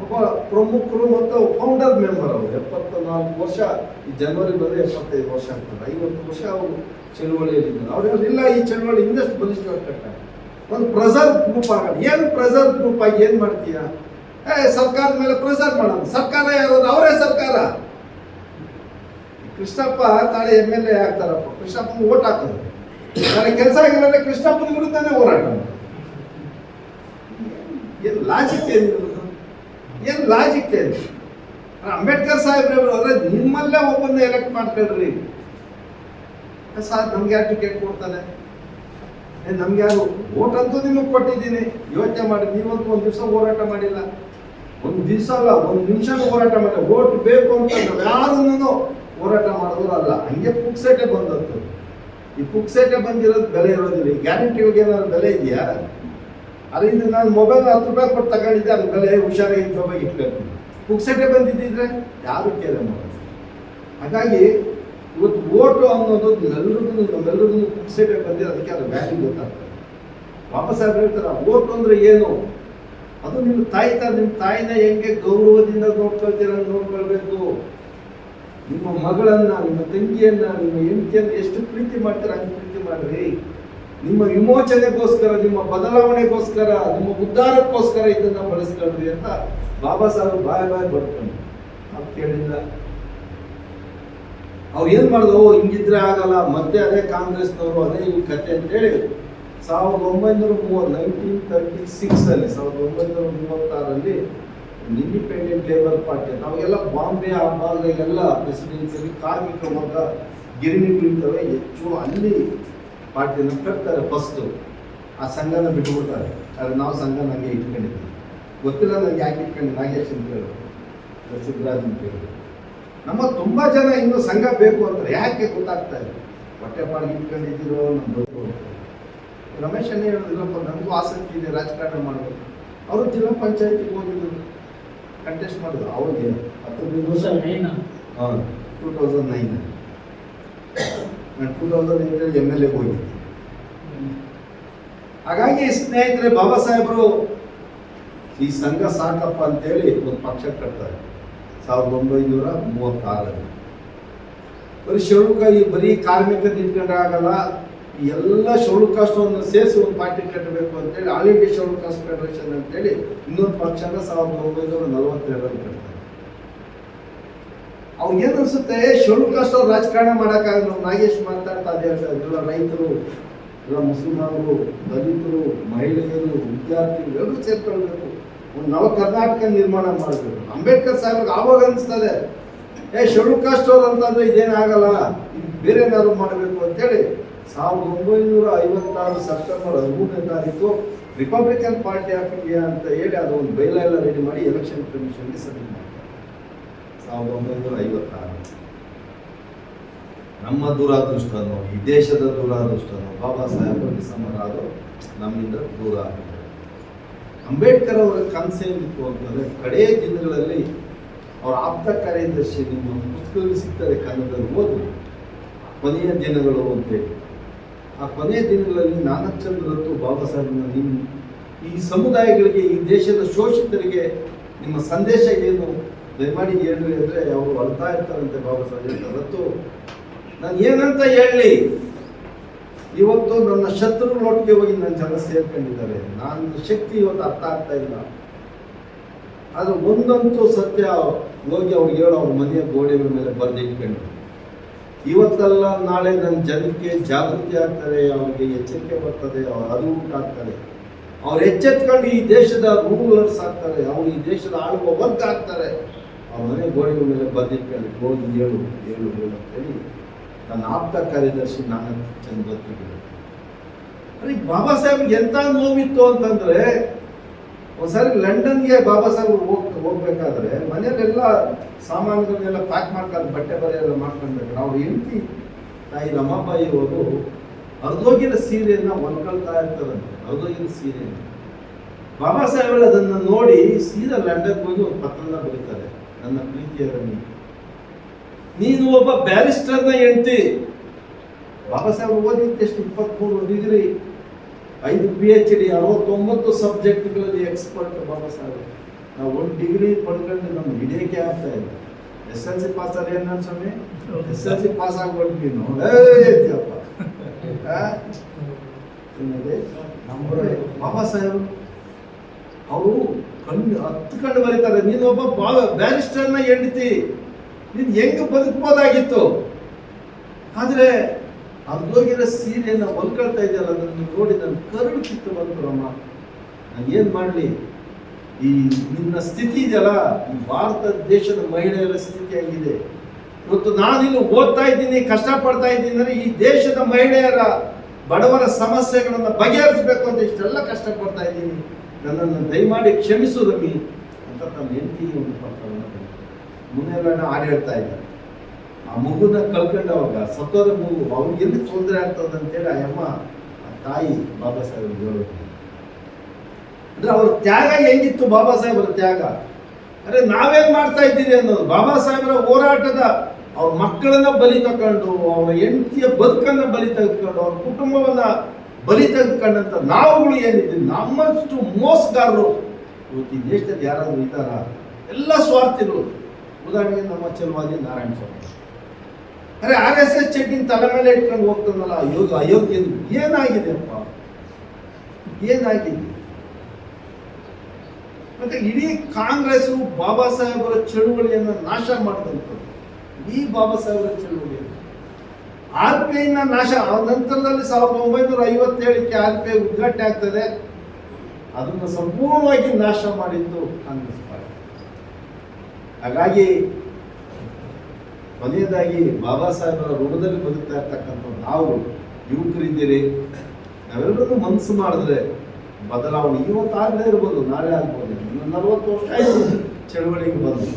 ಒಬ್ಬ ಪ್ರಮುಖರು ಮತ್ತು ಫೌಂಡರ್ ಮೆಂಬರ್. ಅವರು 74 ವರ್ಷ, ಈ ಜನವರಿ ಬಂದರೆ 75 ವರ್ಷ ಆಗ್ತದೆ. 50 ವರ್ಷ ಅವರು ಚಳುವಳಿಯಲ್ಲಿದ್ದಾರೆ. ಅವ್ರು ಇಲ್ಲ, ಈ ಚಳುವಳಿ ಇನ್ನಷ್ಟು ಬಲಿಷ್ಠವಾಗಿ ಕಟ್ಟಾಗ ಒಂದು ಪ್ರೆಸರ್ ಗ್ರೂಪ್ ಆಗೋಣ. ಏನು ಪ್ರೆಸರ್ ಗ್ರೂಪ್ ಆಗಿ ಏನು ಮಾಡ್ತೀಯಾ? ಸರ್ಕಾರದ ಮೇಲೆ ಪ್ರೆಸರ್ ಮಾಡೋದು. ಸರ್ಕಾರ ಯಾರು? ಅವರೇ ಸರ್ಕಾರ. ಕೃಷ್ಣಪ್ಪ ನಾಳೆ MLA ಆಗ್ತಾರಪ್ಪ, ಕೃಷ್ಣಪ್ಪನ ಓಟ್ ಹಾಕೋದು. ನಾಳೆ ಕೆಲಸ ಆಗಿಲ್ಲ ಕೃಷ್ಣಪ್ಪನ ವಿರುದ್ಧನೇ ಹೋರಾಟ. ಏನು ಲಾಜಿಕ್ ಏನು ಲಾಜಿಕ್ ಏನು? ಅಂಬೇಡ್ಕರ್ ಸಾಹೇಬ್ರವರು ಅವರೇ ನಿಮ್ಮಲ್ಲೇ ಒಬ್ಬನ್ನ ಎಲೆಕ್ಟ್ ಮಾಡ್ಕೊಳ್ರಿ. ಸರ್ ನಮ್ಗೆ ಯಾರು ಟಿಕೆಟ್ ಕೊಡ್ತಾನೆ? ನಮ್ಗೆ ಯಾರು ಓಟ್ ಅಂತೂ ನಿಮಗೆ ಕೊಟ್ಟಿದ್ದೀನಿ, ಯೋಚನೆ ಮಾಡಿ. ನೀವಂತೂ ಒಂದು ದಿವಸ ಹೋರಾಟ ಮಾಡಿಲ್ಲ. ಒಂದು ದಿವಸ ಅಲ್ಲ, ಒಂದು ನಿಮಿಷನೂ ಹೋರಾಟ ಮಾಡಿಲ್ಲ. ಓಟ್ ಬೇಕು ಅಂತ ನಾವು ಯಾರನ್ನೂ ಹೋರಾಟ ಮಾಡೋದು ಅಲ್ಲ. ಹಂಗೆ ಪುಕ್ಸೇಟೆ ಬಂದದ್ದು. ಈ ಪುಕ್ಸೇಟೆ ಬಂದಿರೋದು ಬೆಲೆ ಇರೋದಿಲ್ಲ. ಈ ಗ್ಯಾರಂಟಿಗಳಿಗೆ ಏನಾದ್ರು ಬೆಲೆ ಇದೆಯಾ? ಅದರಿಂದ ನಾನು ಮೊಬೈಲ್ 10 ರೂಪಾಯಿ ಕೊಟ್ಟು ತಗೊಂಡಿದ್ದೆ, ಅದು ಬೆಲೆ ಹುಷಾರಾಗಿ ಜೋಬಾಗಿ ಇಟ್ಬೇಕು. ಪುಕ್ಸೇಟೆ ಬಂದಿದ್ದಿದ್ರೆ ಯಾರು ಕೇರೆ ಮಾಡೋದು. ಹಾಗಾಗಿ ಇವತ್ತು ಓಟು ಅನ್ನೋದು ನಮ್ಮೆಲ್ಲರಿಗೂ ಕುಕ್ಸೇಟೆ ಬಂದಿರೋ ಅದಕ್ಕೆ ಅದು ವ್ಯಾಲ್ಯೂ ಗೊತ್ತಾಗ್ತದೆ. ಬಾಬಾ ಸಾಹೇಬ್ ಹೇಳ್ತಾರೆ ಓಟು ಅಂದರೆ ಏನು, ಅದು ನಿಮ್ಮ ನಿಮ್ಮ ತಾಯಿನ ಹೆಂಗೆ ಗೌರವದಿಂದ ನೋಡ್ಕೊಳ್ಬೇಕು. ನಿಮ್ಮ ಮಗಳನ್ನ, ನಿಮ್ಮ ತಂಗಿಯನ್ನ, ನಿಮ್ಮ ಹೆಂಡತಿಯನ್ನ ಎಷ್ಟು ಪ್ರೀತಿ ಮಾಡ್ತಾರೆ ಹಂಗೆ ಪ್ರೀತಿ ಮಾಡ್ರಿ. ನಿಮ್ಮ ವಿಮೋಚನೆಗೋಸ್ಕರ, ನಿಮ್ಮ ಬದಲಾವಣೆಗೋಸ್ಕರ, ನಿಮ್ಮ ಉದ್ಧಾರಕ್ಕೋಸ್ಕರ ಇದನ್ನ ಬಳಸ್ಕೊಳ್ರಿ ಅಂತ ಬಾಬಾ ಸಾಹೇಬ್ ಬಾಯ್ ಬರ್ಕೊಂಡು ಅವ್ರು ಕೇಳಿಲ್ಲ. ಅವ್ರು ಏನ್ ಮಾಡಿದ್ರು, ಹಿಂಗಿದ್ರೆ ಆಗಲ್ಲ, ಮತ್ತೆ ಅದೇ ಕಾಂಗ್ರೆಸ್ನವರು, ಅದೇ ಈ ಕತೆ ಅಂತೇಳಿ 1936 1936 ಇಂಡಿಪೆಂಡೆಂಟ್ ಲೇಬರ್ ಪಾರ್ಟಿ, ನಾವೆಲ್ಲ ಬಾಂಬೆ ಆ ಭಾಗದಾಗೆಲ್ಲ ಪ್ರೆಸಿಡೆನ್ಸಿಯಲ್ಲಿ ಕಾರ್ಮಿಕ ವರ್ಗ ಗಿರಣಿಗಳಿರ್ತವೆ ಹೆಚ್ಚು, ಅಲ್ಲಿ ಪಾರ್ಟಿನ ಕಟ್ತಾರೆ ಫಸ್ಟು. ಆ ಸಂಘನ ಬಿಟ್ಬಿಡ್ತಾರೆ. ಆದರೆ ನಾವು ಸಂಘ ನಂಗೆ ಇಟ್ಕೊಂಡಿದ್ದೀವಿ, ಗೊತ್ತಿಲ್ಲ ನನಗೆ ಯಾಕೆ ಇಟ್ಕೊಂಡು, ನಾಗೇಶ್ ಅಂತ ಹೇಳಿ, ಸಿದ್ದರಾಜ್ ಅಂತ ಹೇಳಿ. ನಮ್ಮ ತುಂಬ ಜನ ಇನ್ನೂ ಸಂಘ ಬೇಕು ಅಂತಾರೆ, ಯಾಕೆ ಗೊತ್ತಾಗ್ತಾ ಇದೆ. ಹೊಟ್ಟೆ ಪಾಡಿಗೆ ಇಟ್ಕೊಂಡಿದ್ದೀರೋ ನಮ್ದು. ರಮೇಶನ್ನೇ ಹೇಳಿದ್ರಪ್ಪ, ನನಗೂ ಆಸಕ್ತಿ ಇದೆ ರಾಜಕಾರಣ ಮಾಡೋದು. ಅವರು ಜಿಲ್ಲಾ ಪಂಚಾಯತಿಗೆ ಹೋಗಿದ್ರು, ಕಂಟೆಸ್ಟ್ ಮಾಡಿದ್ರು. ಅವ್ರಿಗೆ 2009 ನಾನು 2008 MLA ಹೋಗಿದ್ದೆ. ಹಾಗಾಗಿ ಸ್ನೇಹಿತರೆ, ಬಾಬಾ ಸಾಹೇಬರು ಈ ಸಂಘ ಸಾಕಪ್ಪ ಅಂತೇಳಿ ಒಂದು ಪಕ್ಷ ಕಟ್ತಾರೆ 1936. ಬರೀ ಬರೀ ಕಾರ್ಮಿಕರು ನಿಂತ್ಕೊಂಡ್ರೆ ಆಗಲ್ಲ, ಎಲ್ಲ ಶೆಡ್ಯೂಲ್ ಕಾಸ್ಟನ್ನು ಸೇರಿಸಿ ಒಂದು ಪಾರ್ಟಿ ಕಟ್ಟಬೇಕು ಅಂತೇಳಿ all India schedule caste federation ಅಂತೇಳಿ ಇನ್ನೊಂದು ಪಕ್ಷನ 1942 ಕಟ್ತಾರೆ. ಅವ್ರಿಗೆ ಏನು ಅನ್ಸುತ್ತೆ, ಶೆಡ್ಯೂಲ್ ಕಾಸ್ಟ್ ಅವ್ರು ರಾಜಕಾರಣ ಮಾಡೋಕ್ಕಾಗಲ್ಲ. ನಾಗೇಶ್ ಮಾತಾಡ್ತಾ ಅದೇ ಹೇಳ್ತಾರೆ, ಎಲ್ಲ ರೈತರು, ಎಲ್ಲ ಮುಸಲ್ಮಾನರು, ದಲಿತರು, ಮಹಿಳೆಯರು, ವಿದ್ಯಾರ್ಥಿಗಳು ಎಲ್ಲರೂ ಸೇರ್ಕೊಳ್ಬೇಕು, ಒಂದು ನವ ಕರ್ನಾಟಕ ನಿರ್ಮಾಣ ಮಾಡಬೇಕು. ಅಂಬೇಡ್ಕರ್ ಸಾಹೇಬ್ರಿಗೆ ಆವಾಗ ಅನಿಸ್ತದೆ, ಶೆಡ್ಯೂಲ್ ಕಾಸ್ಟ್ ಅವ್ರು ಅಂತಂದ್ರೆ ಇದೇನಾಗಲ್ಲ, ಇದು ಬೇರೆ ಏನಾದ್ರು ಮಾಡಬೇಕು ಅಂತೇಳಿ 1956 September 13 Republican party of India ಅಂತ ಹೇಳಿ ಅದು ಒಂದು ಬೈಲಾ ಎಲ್ಲ ರೆಡಿ ಮಾಡಿ ಎಲೆಕ್ಷನ್ ಕಮಿಷನ್ಗೆ ಸಬ್ಮಿಟ್ ಮಾಡ್ತಾರೆ 1956. ನಮ್ಮ ದುರಾದೃಷ್ಟನೋ, ಈ ದೇಶದ ದುರಾದೃಷ್ಟನೋ, ಬಾಬಾ ಸಾಹೇಬರು ನಿಸ್ಸಮರಾದು ನಮ್ಮಿಂದ ದೂರ ಆಗಿದ್ದಾರೆ. ಅಂಬೇಡ್ಕರ್ ಅವರ ಕನಸೇನಿತ್ತು ಅಂತಂದರೆ, ಕಡೇ ದಿನಗಳಲ್ಲಿ ಅವರ ಆಪ್ತ ಕಾರ್ಯದರ್ಶಿ, ನಿಮ್ಮ ಪುಸ್ತಕದಲ್ಲಿ ಸಿಗ್ತಾರೆ ಕನ್ನಡದಲ್ಲಿ, ಓದು ಕೊನೆಯ ದಿನಗಳು ಅಂತೇಳಿ. ಆ ಕೊನೆಯ ದಿನಗಳಲ್ಲಿ ನಾನಕ್ಚಂದ್ರತ್ತು ಬಾಬಾ ಸಾಹೇಬ್ನ, ನಿಮ್ಮ ಈ ಸಮುದಾಯಗಳಿಗೆ, ಈ ದೇಶದ ಶೋಷಿತರಿಗೆ ನಿಮ್ಮ ಸಂದೇಶ ಏನು, ದಯಮಾಡಿ ಹೇಳ್ರಿ ಅಂದರೆ ಅವರು ಅಳ್ತಾ ಇರ್ತಾರಂತೆ. ಬಾಬಾ ಸಾಹೇಬ್ ಹೇಳ್ತಾರತ್ತು, ನಾನು ಏನಂತ ಹೇಳಲಿ, ಇವತ್ತು ನನ್ನ ಶತ್ರುಗಳೊಟ್ಟಿಗೆ ಹೋಗಿ ನನ್ನ ಜನ ಸೇರ್ಕೊಂಡಿದ್ದಾರೆ, ನನ್ನ ಶಕ್ತಿ ಇವತ್ತು ಅರ್ಥ ಆಗ್ತಾ ಇಲ್ಲ. ಆದರೆ ಒಂದಂತೂ ಸತ್ಯ, ಹೋಗಿ ಅವ್ರಿಗೆ ಹೇಳೋ, ಅವ್ರ ಮನೆಯ ಗೋಡೆಗಳ ಮೇಲೆ ಬರೆದಿಟ್ಕೊಂಡು, ಇವತ್ತಲ್ಲ ನಾಳೆ ನನ್ನ ಜನಕ್ಕೆ ಜಾಗೃತಿ ಆಗ್ತಾರೆ, ಅವ್ರಿಗೆ ಎಚ್ಚರಿಕೆ ಬರ್ತದೆ, ಅವ್ರು ಅರಿವು ಉಂಟಾಗ್ತಾರೆ, ಅವ್ರು ಎಚ್ಚೆತ್ಕೊಂಡು ಈ ದೇಶದ ರೂಲರ್ಸ್ ಆಗ್ತಾರೆ, ಅವ್ರು ಈ ದೇಶದ ಆಳುವ ವರ್ಗ ಆಗ್ತಾರೆ. ಅವ್ರ ಮನೆ ಗೋಡೆಗಳ ಮೇಲೆ ಬರೆದಿಟ್ಕೊಂಡು ಹೋಗಿ ಹೇಳು ಅಂತೇಳಿ ನನ್ನ ಆಪ್ತ ಕಾರ್ಯದರ್ಶಿ ನಾನಕ್ಚಂದ್ರತ್ತಿಗೆ. ಅಲ್ಲಿ ಬಾಬಾ ಸಾಹೇಬ್ಗೆ ಎಂಥ ನೋವಿತ್ತು ಅಂತಂದರೆ, ಒಂದ್ಸಾರಿ ಲಂಡನ್ಗೆ ಬಾಬಾ ಸಾಹೇಬ್ ಹೋಗ್ಬೇಕಾದ್ರೆ ಮನೆಯಲ್ಲೆಲ್ಲ ಸಾಮಾನುಗಳನ್ನೆಲ್ಲ ಪ್ಯಾಕ್ ಮಾಡ್ಕೊಂಡು, ಬಟ್ಟೆ ಬರೆ ಎಲ್ಲ ಮಾಡ್ಕೊಂಡ್ಬೇಕು. ಅವ್ರು ಹೆಂಡತಿ ತಾಯಿ ರಮಾಬಾಯಿ ಅವರು ಅರ್ಧೋಗಿರೋ ಸೀರೆಯನ್ನು ಹೊಲ್ಕೊಳ್ತಾ ಇರ್ತಾರಂತೆ, ಅರ್ಧೋಗಿರೋ ಸೀರೆಯನ್ನು. ಬಾಬಾ ಸಾಹೇಬರು ಅದನ್ನು ನೋಡಿ ಸೀದಾ ಲಂಡನ್ಗೆ ಹೋಗಿ ಒಂದು ಪತ್ರನ ಬರೀತಾರೆ, ನನ್ನ ಪ್ರೀತಿಯ ರಮಿ, ನೀನು ಒಬ್ಬ ಬ್ಯಾರಿಸ್ಟರ್ನ ಹೆಂಡತಿ. ಬಾಬಾ ಸಾಹೇಬ್ ಓದಿದ್ದು ಎಷ್ಟು, 23 degree, 5 PhD, 69 ಸಬ್ಜೆಕ್ಟ್ಗಳಲ್ಲಿ expert Baba Saheb. ನಾವು 1 ಡಿಗ್ರಿ ಪಡ್ಕೊಂಡು ನಮ್ಮ ಹಿಡಿಯೋಕೆ ಆಗ್ತಾ ಇಲ್ಲ. SLC ಪಾಸ್ ಆದ್ರೆ ಏನು ನನ್ನ ಸ್ವಾಮಿ, SLC ಪಾಸ್ ಆಗ್ಬಿಟ್ಟು ನೀನು ಬಾಬಾ ಸಾಹೇಬ್ ಅವರು ಹತ್ಕೊಂಡು ಬರೀತಾರೆ, ನೀನು ಒಬ್ಬ ಬ್ಯಾರಿಸ್ಟರ್ನ ಹೆಂಡತಿ, ನೀನು ಹೆಂಗೆ ಬದುಕ್ಬೋದಾಗಿತ್ತು. ಆದರೆ ಅರ್ಧೋಗಿರೋ ಸೀರೆಯನ್ನು ಹೊಲ್ಕೊಳ್ತಾ ಇದೆಯಲ್ಲ, ಅದನ್ನು ನೋಡಿ ನನ್ನ ಕರುಳು ಕಿತ್ತು ಬಂತು. ರಮ್ಮ, ನಾನು ಏನು ಮಾಡಲಿ, ಈ ನಿನ್ನ ಸ್ಥಿತಿ ಇದೆಯಲ್ಲ, ಈ ಭಾರತ ದೇಶದ ಮಹಿಳೆಯರ ಸ್ಥಿತಿ ಆಗಿದೆ. ಇವತ್ತು ನಾನಿಲ್ಲಿ ಓದ್ತಾ ಇದ್ದೀನಿ, ಕಷ್ಟಪಡ್ತಾ ಇದ್ದೀನಿ ಅಂದರೆ ಈ ದೇಶದ ಮಹಿಳೆಯರ, ಬಡವರ ಸಮಸ್ಯೆಗಳನ್ನು ಬಗೆಹರಿಸಬೇಕು ಅಂತ ಇಷ್ಟೆಲ್ಲ ಕಷ್ಟಪಡ್ತಾ ಇದ್ದೀನಿ, ನನ್ನನ್ನು ದಯಮಾಡಿ ಕ್ಷಮಿಸು ರಮಿ ಅಂತ ತನ್ನ ಹೆಂಡತಿಗೆ ಒಂದು ಪತ್ರವನ್ನು ಮುನ್ನೆಲ್ಲ ಹಾಡು ಹೇಳ್ತಾ ಇದ್ದಾರೆ. ಆ ಮಗುನ ಕಳ್ಕೊಂಡವಾಗ, ಸತ್ತೋದ ಮಗು, ಅವ್ರಿಗೆ ಎಲ್ಲಿ ತೊಂದರೆ ಆಗ್ತದೆ ಅಂತೇಳಿ ಆ ಅಮ್ಮ, ಆ ತಾಯಿ ಬಾಬಾ ಸಾಹೇಬ್ ಹೇಳೋದು. ಅಂದ್ರೆ ಅವ್ರ ತ್ಯಾಗ ಹೆಂಗಿತ್ತು, ಬಾಬಾ ಸಾಹೇಬರ ತ್ಯಾಗ. ಅರೆ ನಾವೇನ್ ಮಾಡ್ತಾ ಇದ್ದೀರಿ ಅನ್ನೋದು, ಬಾಬಾ ಸಾಹೇಬರ ಹೋರಾಟದ ಅವ್ರ ಮಕ್ಕಳನ್ನ ಬಲಿ ತಗೊಂಡು, ಅವರ ಹೆಂಡತಿಯ ಬದುಕನ್ನು ಬಲಿ ತೆಗೆದುಕೊಂಡು, ಅವ್ರ ಕುಟುಂಬವನ್ನ ಬಲಿ ತೆಗೆದುಕೊಂಡಂತ ನಾವುಗಳು ಏನಿದ್ದೀವಿ, ನಮ್ಮಷ್ಟು ಮೋಸಗಾರರು ಇವತ್ತು ಈ ದೇಶದಲ್ಲಿ ಯಾರಾದರೂ ಇದ್ದಾರ? ಎಲ್ಲ ಸ್ವಾರ್ಥಿಗಳು. ಉದಾಹರಣೆಗೆ ನಮ್ಮ ಚಲವಾದಿ ನಾರಾಯಣ ಸ್ವಾಮಿ, ಅರೆ RSS ಚಡ್ಡಿನ ತಲೆ ಮೇಲೆ ಇಟ್ಕೊಂಡು ಹೋಗ್ತಾನಲ್ಲ, ಅಯೋಗ್ಯ. ಏನಾಗಿದೆಯಪ್ಪ, ಏನಾಗಿದೆ? ಮತ್ತೆ ಇಡೀ ಕಾಂಗ್ರೆಸ್ ಬಾಬಾ ಸಾಹೇಬರ ಚಳುವಳಿಯನ್ನು ನಾಶ ಮಾಡಿದಂಥದ್ದು. ಈ ಬಾಬಾ ಸಾಹೇಬರ ಚಳುವಳಿಯನ್ನು RPI ನಾಶ, ನಂತರದಲ್ಲಿ 1957ಕ್ಕೆ RPI ಉದ್ಘಾಟನೆ ಆಗ್ತದೆ. ಅದನ್ನು ಸಂಪೂರ್ಣವಾಗಿ ನಾಶ ಮಾಡಿದ್ದು ಕಾಂಗ್ರೆಸ್ ಪಾರ್ಟಿ. ಹಾಗಾಗಿ ಕೊನೆಯದಾಗಿ ಬಾಬಾ ಸಾಹೇಬರ ಋಣದಲ್ಲಿ ಬದುಕ್ತಾ ಇರ್ತಕ್ಕಂಥ ನಾವು ಯುವಕರಿದ್ದೀರಿ, ನಾವೆಲ್ಲರೂ ಮನಸ್ಸು ಮಾಡಿದ್ರೆ ಬದಲಾವಣೆ ಇವತ್ತಾಗಲೇ ಇರ್ಬೋದು, ನಾಳೆ ಆಗ್ಬೋದು. ಇನ್ನು 40 ವರ್ಷ ಆಯಿತು ಚಳವಳಿಗೆ ಬಂದು,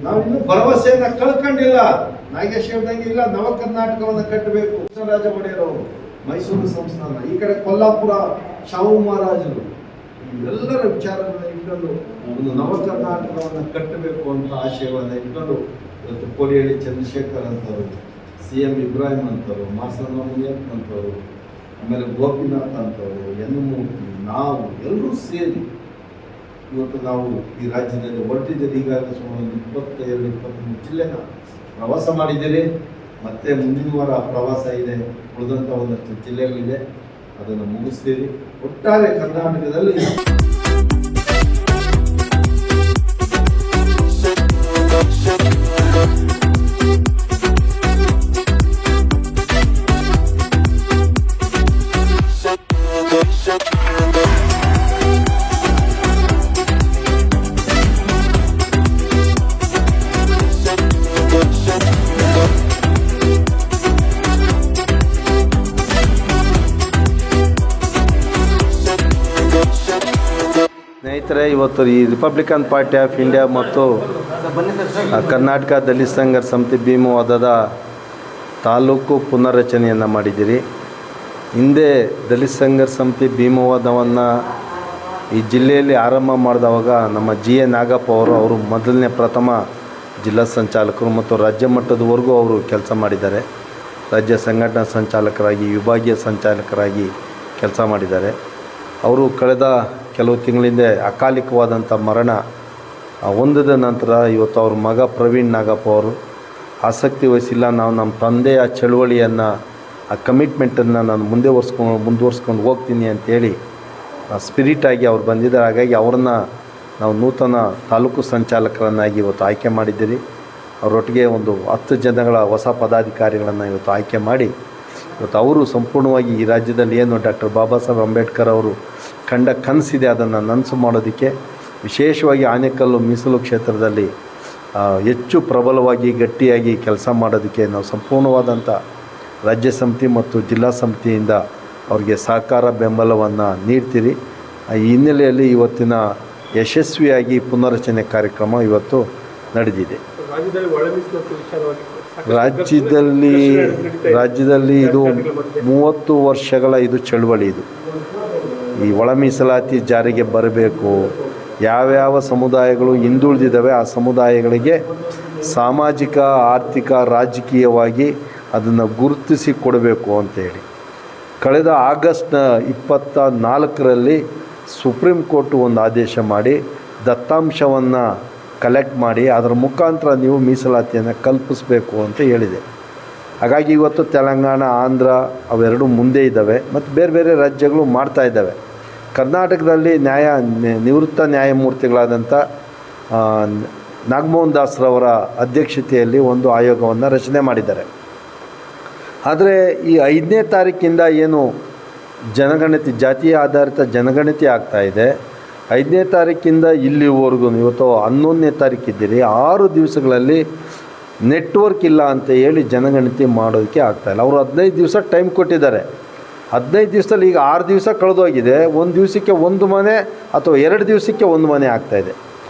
ನಾವಿನ್ನೂ ಭರವಸೆಯನ್ನ ಕಳ್ಕೊಂಡಿಲ್ಲ. ನಾಗೇಶ್ ಹೇಳ್ದಂಗೆ ಇಲ್ಲ, ನವ ಕರ್ನಾಟಕವನ್ನು ಕಟ್ಟಬೇಕು. ಕೃಷ್ಣರಾಜ ಒಡೆಯರ್ ಅವರು ಮೈಸೂರು ಸಂಸ್ಥಾನ, ಈ ಕಡೆ ಕೊಲ್ಲಾಪುರ ಶಾಹು ಮಹಾರಾಜರು, ಎಲ್ಲರ ವಿಚಾರಗಳನ್ನ ಇಟ್ಕೊಂಡು ಒಂದು ನವ ಕರ್ನಾಟಕವನ್ನು ಕಟ್ಟಬೇಕು ಅಂತ ಆಶಯವನ್ನು ಇಟ್ಕೊಂಡು ಇವತ್ತು ಕೋಡಿಹಳ್ಳಿ ಚಂದ್ರಶೇಖರ್ ಅಂತವರು, CM ಇಬ್ರಾಹಿಂ ಅಂತವರು, ಮಾಸನ ಮುನಿಯಪ್ಪ ಅಂತವರು, ಆಮೇಲೆ ಗೋಪಿನಾಥ್ ಅಂತವರು, ಯನ್ನಮೂರ್ತಿ, ನಾವು ಎಲ್ಲರೂ ಸೇರಿ ಇವತ್ತು ನಾವು ಈ ರಾಜ್ಯದಲ್ಲಿ ಹೊರಟಿದ್ದೀರಿ. ಈಗಾಗಲೇ ಸುಮಾರು 22-23 ಜಿಲ್ಲೆನ ಪ್ರವಾಸ ಮಾಡಿದ್ದೀರಿ. ಮತ್ತೆ ಮುಂದಿನ ವಾರ ಪ್ರವಾಸ ಇದೆ, ಉಳಿದಂಥ ಒಂದಷ್ಟು ಜಿಲ್ಲೆಗಳಿದೆ, ಅದನ್ನು ಮುಗಿಸ್ತೀರಿ. ಒಟ್ಟಾರೆ ಕರ್ನಾಟಕದಲ್ಲಿ ಸ್ನೇಹಿತರೆ, ಇವತ್ತು ಈ ರಿಪಬ್ಲಿಕನ್ ಪಾರ್ಟಿ ಆಫ್ ಇಂಡಿಯಾ ಮತ್ತು ಕರ್ನಾಟಕ ದಲಿತ ಸಂಘರ್ಷ ಸಮಿತಿ ಭೀಮವಾದದ ತಾಲೂಕು ಪುನರ್ರಚನೆಯನ್ನು ಮಾಡಿದ್ದೀರಿ. ಹಿಂದೆ ದಲಿತ ಸಂಘರ್ಷ ಸಮಿತಿ ಭೀಮವಾದವನ್ನು ಈ ಜಿಲ್ಲೆಯಲ್ಲಿ ಆರಂಭ ಮಾಡಿದವಾಗ ನಮ್ಮ GA ನಾಗಪ್ಪ ಅವರು ಮೊದಲನೇ ಪ್ರಥಮ ಜಿಲ್ಲಾ ಸಂಚಾಲಕರು ಮತ್ತು ರಾಜ್ಯ ಮಟ್ಟದವರೆಗೂ ಅವರು ಕೆಲಸ ಮಾಡಿದ್ದಾರೆ. ರಾಜ್ಯ ಸಂಘಟನಾ ಸಂಚಾಲಕರಾಗಿ, ವಿಭಾಗೀಯ ಸಂಚಾಲಕರಾಗಿ ಕೆಲಸ ಮಾಡಿದ್ದಾರೆ. ಅವರು ಕಳೆದ ಕೆಲವು ತಿಂಗಳಿಂದ ಅಕಾಲಿಕವಾದಂಥ ಮರಣ ಹೊಂದಿದ ನಂತರ ಇವತ್ತು ಅವ್ರ ಮಗ ಪ್ರವೀಣ್ ನಾಗಪ್ಪ ಅವರು ಆಸಕ್ತಿ ವಹಿಸಿಲ್ಲ, ನಾವು ನಮ್ಮ ತಂದೆಯ ಚಳುವಳಿಯನ್ನು, ಆ ಕಮಿಟ್ಮೆಂಟನ್ನು ನಾನು ಮುಂದುವರ್ಸ್ಕೊಂಡು ಹೋಗ್ತೀನಿ ಅಂತೇಳಿ ಸ್ಪಿರಿಟಾಗಿ ಅವ್ರು ಬಂದಿದ್ದಾರೆ. ಹಾಗಾಗಿ ಅವ್ರನ್ನ ನಾವು ನೂತನ ತಾಲೂಕು ಸಂಚಾಲಕರನ್ನಾಗಿ ಇವತ್ತು ಆಯ್ಕೆ ಮಾಡಿದ್ದೀರಿ. ಅವರೊಟ್ಟಿಗೆ ಒಂದು 10 ಜನಗಳ ಹೊಸ ಪದಾಧಿಕಾರಿಗಳನ್ನು ಇವತ್ತು ಆಯ್ಕೆ ಮಾಡಿ ಇವತ್ತು ಅವರು ಸಂಪೂರ್ಣವಾಗಿ ಈ ರಾಜ್ಯದಲ್ಲಿ ಏನು ಡಾಕ್ಟರ್ ಬಾಬಾ ಸಾಹೇಬ್ ಅಂಬೇಡ್ಕರ್ ಅವರು ಕಂಡ ಕನಸಿದೆ ಅದನ್ನು ನನಸು ಮಾಡೋದಕ್ಕೆ, ವಿಶೇಷವಾಗಿ ಆನೇಕಲ್ಲು ಮೀಸಲು ಕ್ಷೇತ್ರದಲ್ಲಿ ಹೆಚ್ಚು ಪ್ರಬಲವಾಗಿ ಗಟ್ಟಿಯಾಗಿ ಕೆಲಸ ಮಾಡೋದಕ್ಕೆ ನಾವು ಸಂಪೂರ್ಣವಾದಂಥ ರಾಜ್ಯ ಸಮಿತಿ ಮತ್ತು ಜಿಲ್ಲಾ ಸಮಿತಿಯಿಂದ ಅವರಿಗೆ ಸಹಕಾರ ಬೆಂಬಲವನ್ನು ನೀಡ್ತೀರಿ. ಈ ಹಿನ್ನೆಲೆಯಲ್ಲಿ ಇವತ್ತಿನ ಯಶಸ್ವಿಯಾಗಿ ಪುನರ್ರಚನೆ ಕಾರ್ಯಕ್ರಮ ಇವತ್ತು ನಡೆದಿದೆ. ರಾಜ್ಯದಲ್ಲಿ ಇದು 30 ವರ್ಷಗಳ ಇದು ಚಳವಳಿ. ಇದು ಈ ಒಳ ಮೀಸಲಾತಿ ಜಾರಿಗೆ ಬರಬೇಕು, ಯಾವ್ಯಾವ ಸಮುದಾಯಗಳು ಹಿಂದುಳಿದಿದ್ದಾವೆ ಆ ಸಮುದಾಯಗಳಿಗೆ ಸಾಮಾಜಿಕ, ಆರ್ಥಿಕ, ರಾಜಕೀಯವಾಗಿ ಅದನ್ನು ಗುರುತಿಸಿ ಕೊಡಬೇಕು ಅಂತೇಳಿ ಕಳೆದ ಆಗಸ್ಟ್ 24ರಲ್ಲಿ ಸುಪ್ರೀಂ ಕೋರ್ಟ್ ಒಂದು ಆದೇಶ ಮಾಡಿ ದತ್ತಾಂಶವನ್ನು ಕಲೆಕ್ಟ್ ಮಾಡಿ ಅದರ ಮುಖಾಂತರ ನೀವು ಮೀಸಲಾತಿಯನ್ನು ಕಲ್ಪಿಸಬೇಕು ಅಂತ ಹೇಳಿದೆ. ಹಾಗಾಗಿ ಇವತ್ತು ತೆಲಂಗಾಣ, ಆಂಧ್ರ ಅವೆರಡು ಮುಂದೆ ಇದ್ದಾವೆ ಮತ್ತು ಬೇರೆ ಬೇರೆ ರಾಜ್ಯಗಳು ಮಾಡ್ತಾ ಇದ್ದಾವೆ. ಕರ್ನಾಟಕದಲ್ಲಿ ನಿವೃತ್ತ ನ್ಯಾಯಮೂರ್ತಿಗಳಾದಂಥ ನಾಗಮೋಹನ್ ದಾಸ್ರವರ ಅಧ್ಯಕ್ಷತೆಯಲ್ಲಿ ಒಂದು ಆಯೋಗವನ್ನು ರಚನೆ ಮಾಡಿದ್ದಾರೆ. ಆದರೆ ಈ 5ನೇ ತಾರೀಕಿಂದ ಏನು ಜನಗಣತಿ, ಜಾತಿಯ ಆಧಾರಿತ ಜನಗಣತಿ ಆಗ್ತಾಯಿದೆ, 5ನೇ ತಾರೀಕಿಂದ ಇಲ್ಲಿವರೆಗೂ ಇವತ್ತು 11ನೇ ತಾರೀಕಿದ್ದೀರಿ, 6 ದಿವಸಗಳಲ್ಲಿ ನೆಟ್ವರ್ಕ್ ಇಲ್ಲ ಅಂತ ಹೇಳಿ ಜನಗಣತಿ ಮಾಡೋದಕ್ಕೆ ಆಗ್ತಾಯಿಲ್ಲ. ಅವರು 15 ದಿವಸ ಟೈಮ್ ಕೊಟ್ಟಿದ್ದಾರೆ. 15 ದಿವಸದಲ್ಲಿ ಈಗ 6 ದಿವಸ ಕಳೆದೋಗಿದೆ. 1 ದಿವಸಕ್ಕೆ 1 ಮನೆ ಅಥವಾ 2 ದಿವಸಕ್ಕೆ 1 ಮನೆ ಆಗ್ತಾಯಿದೆ.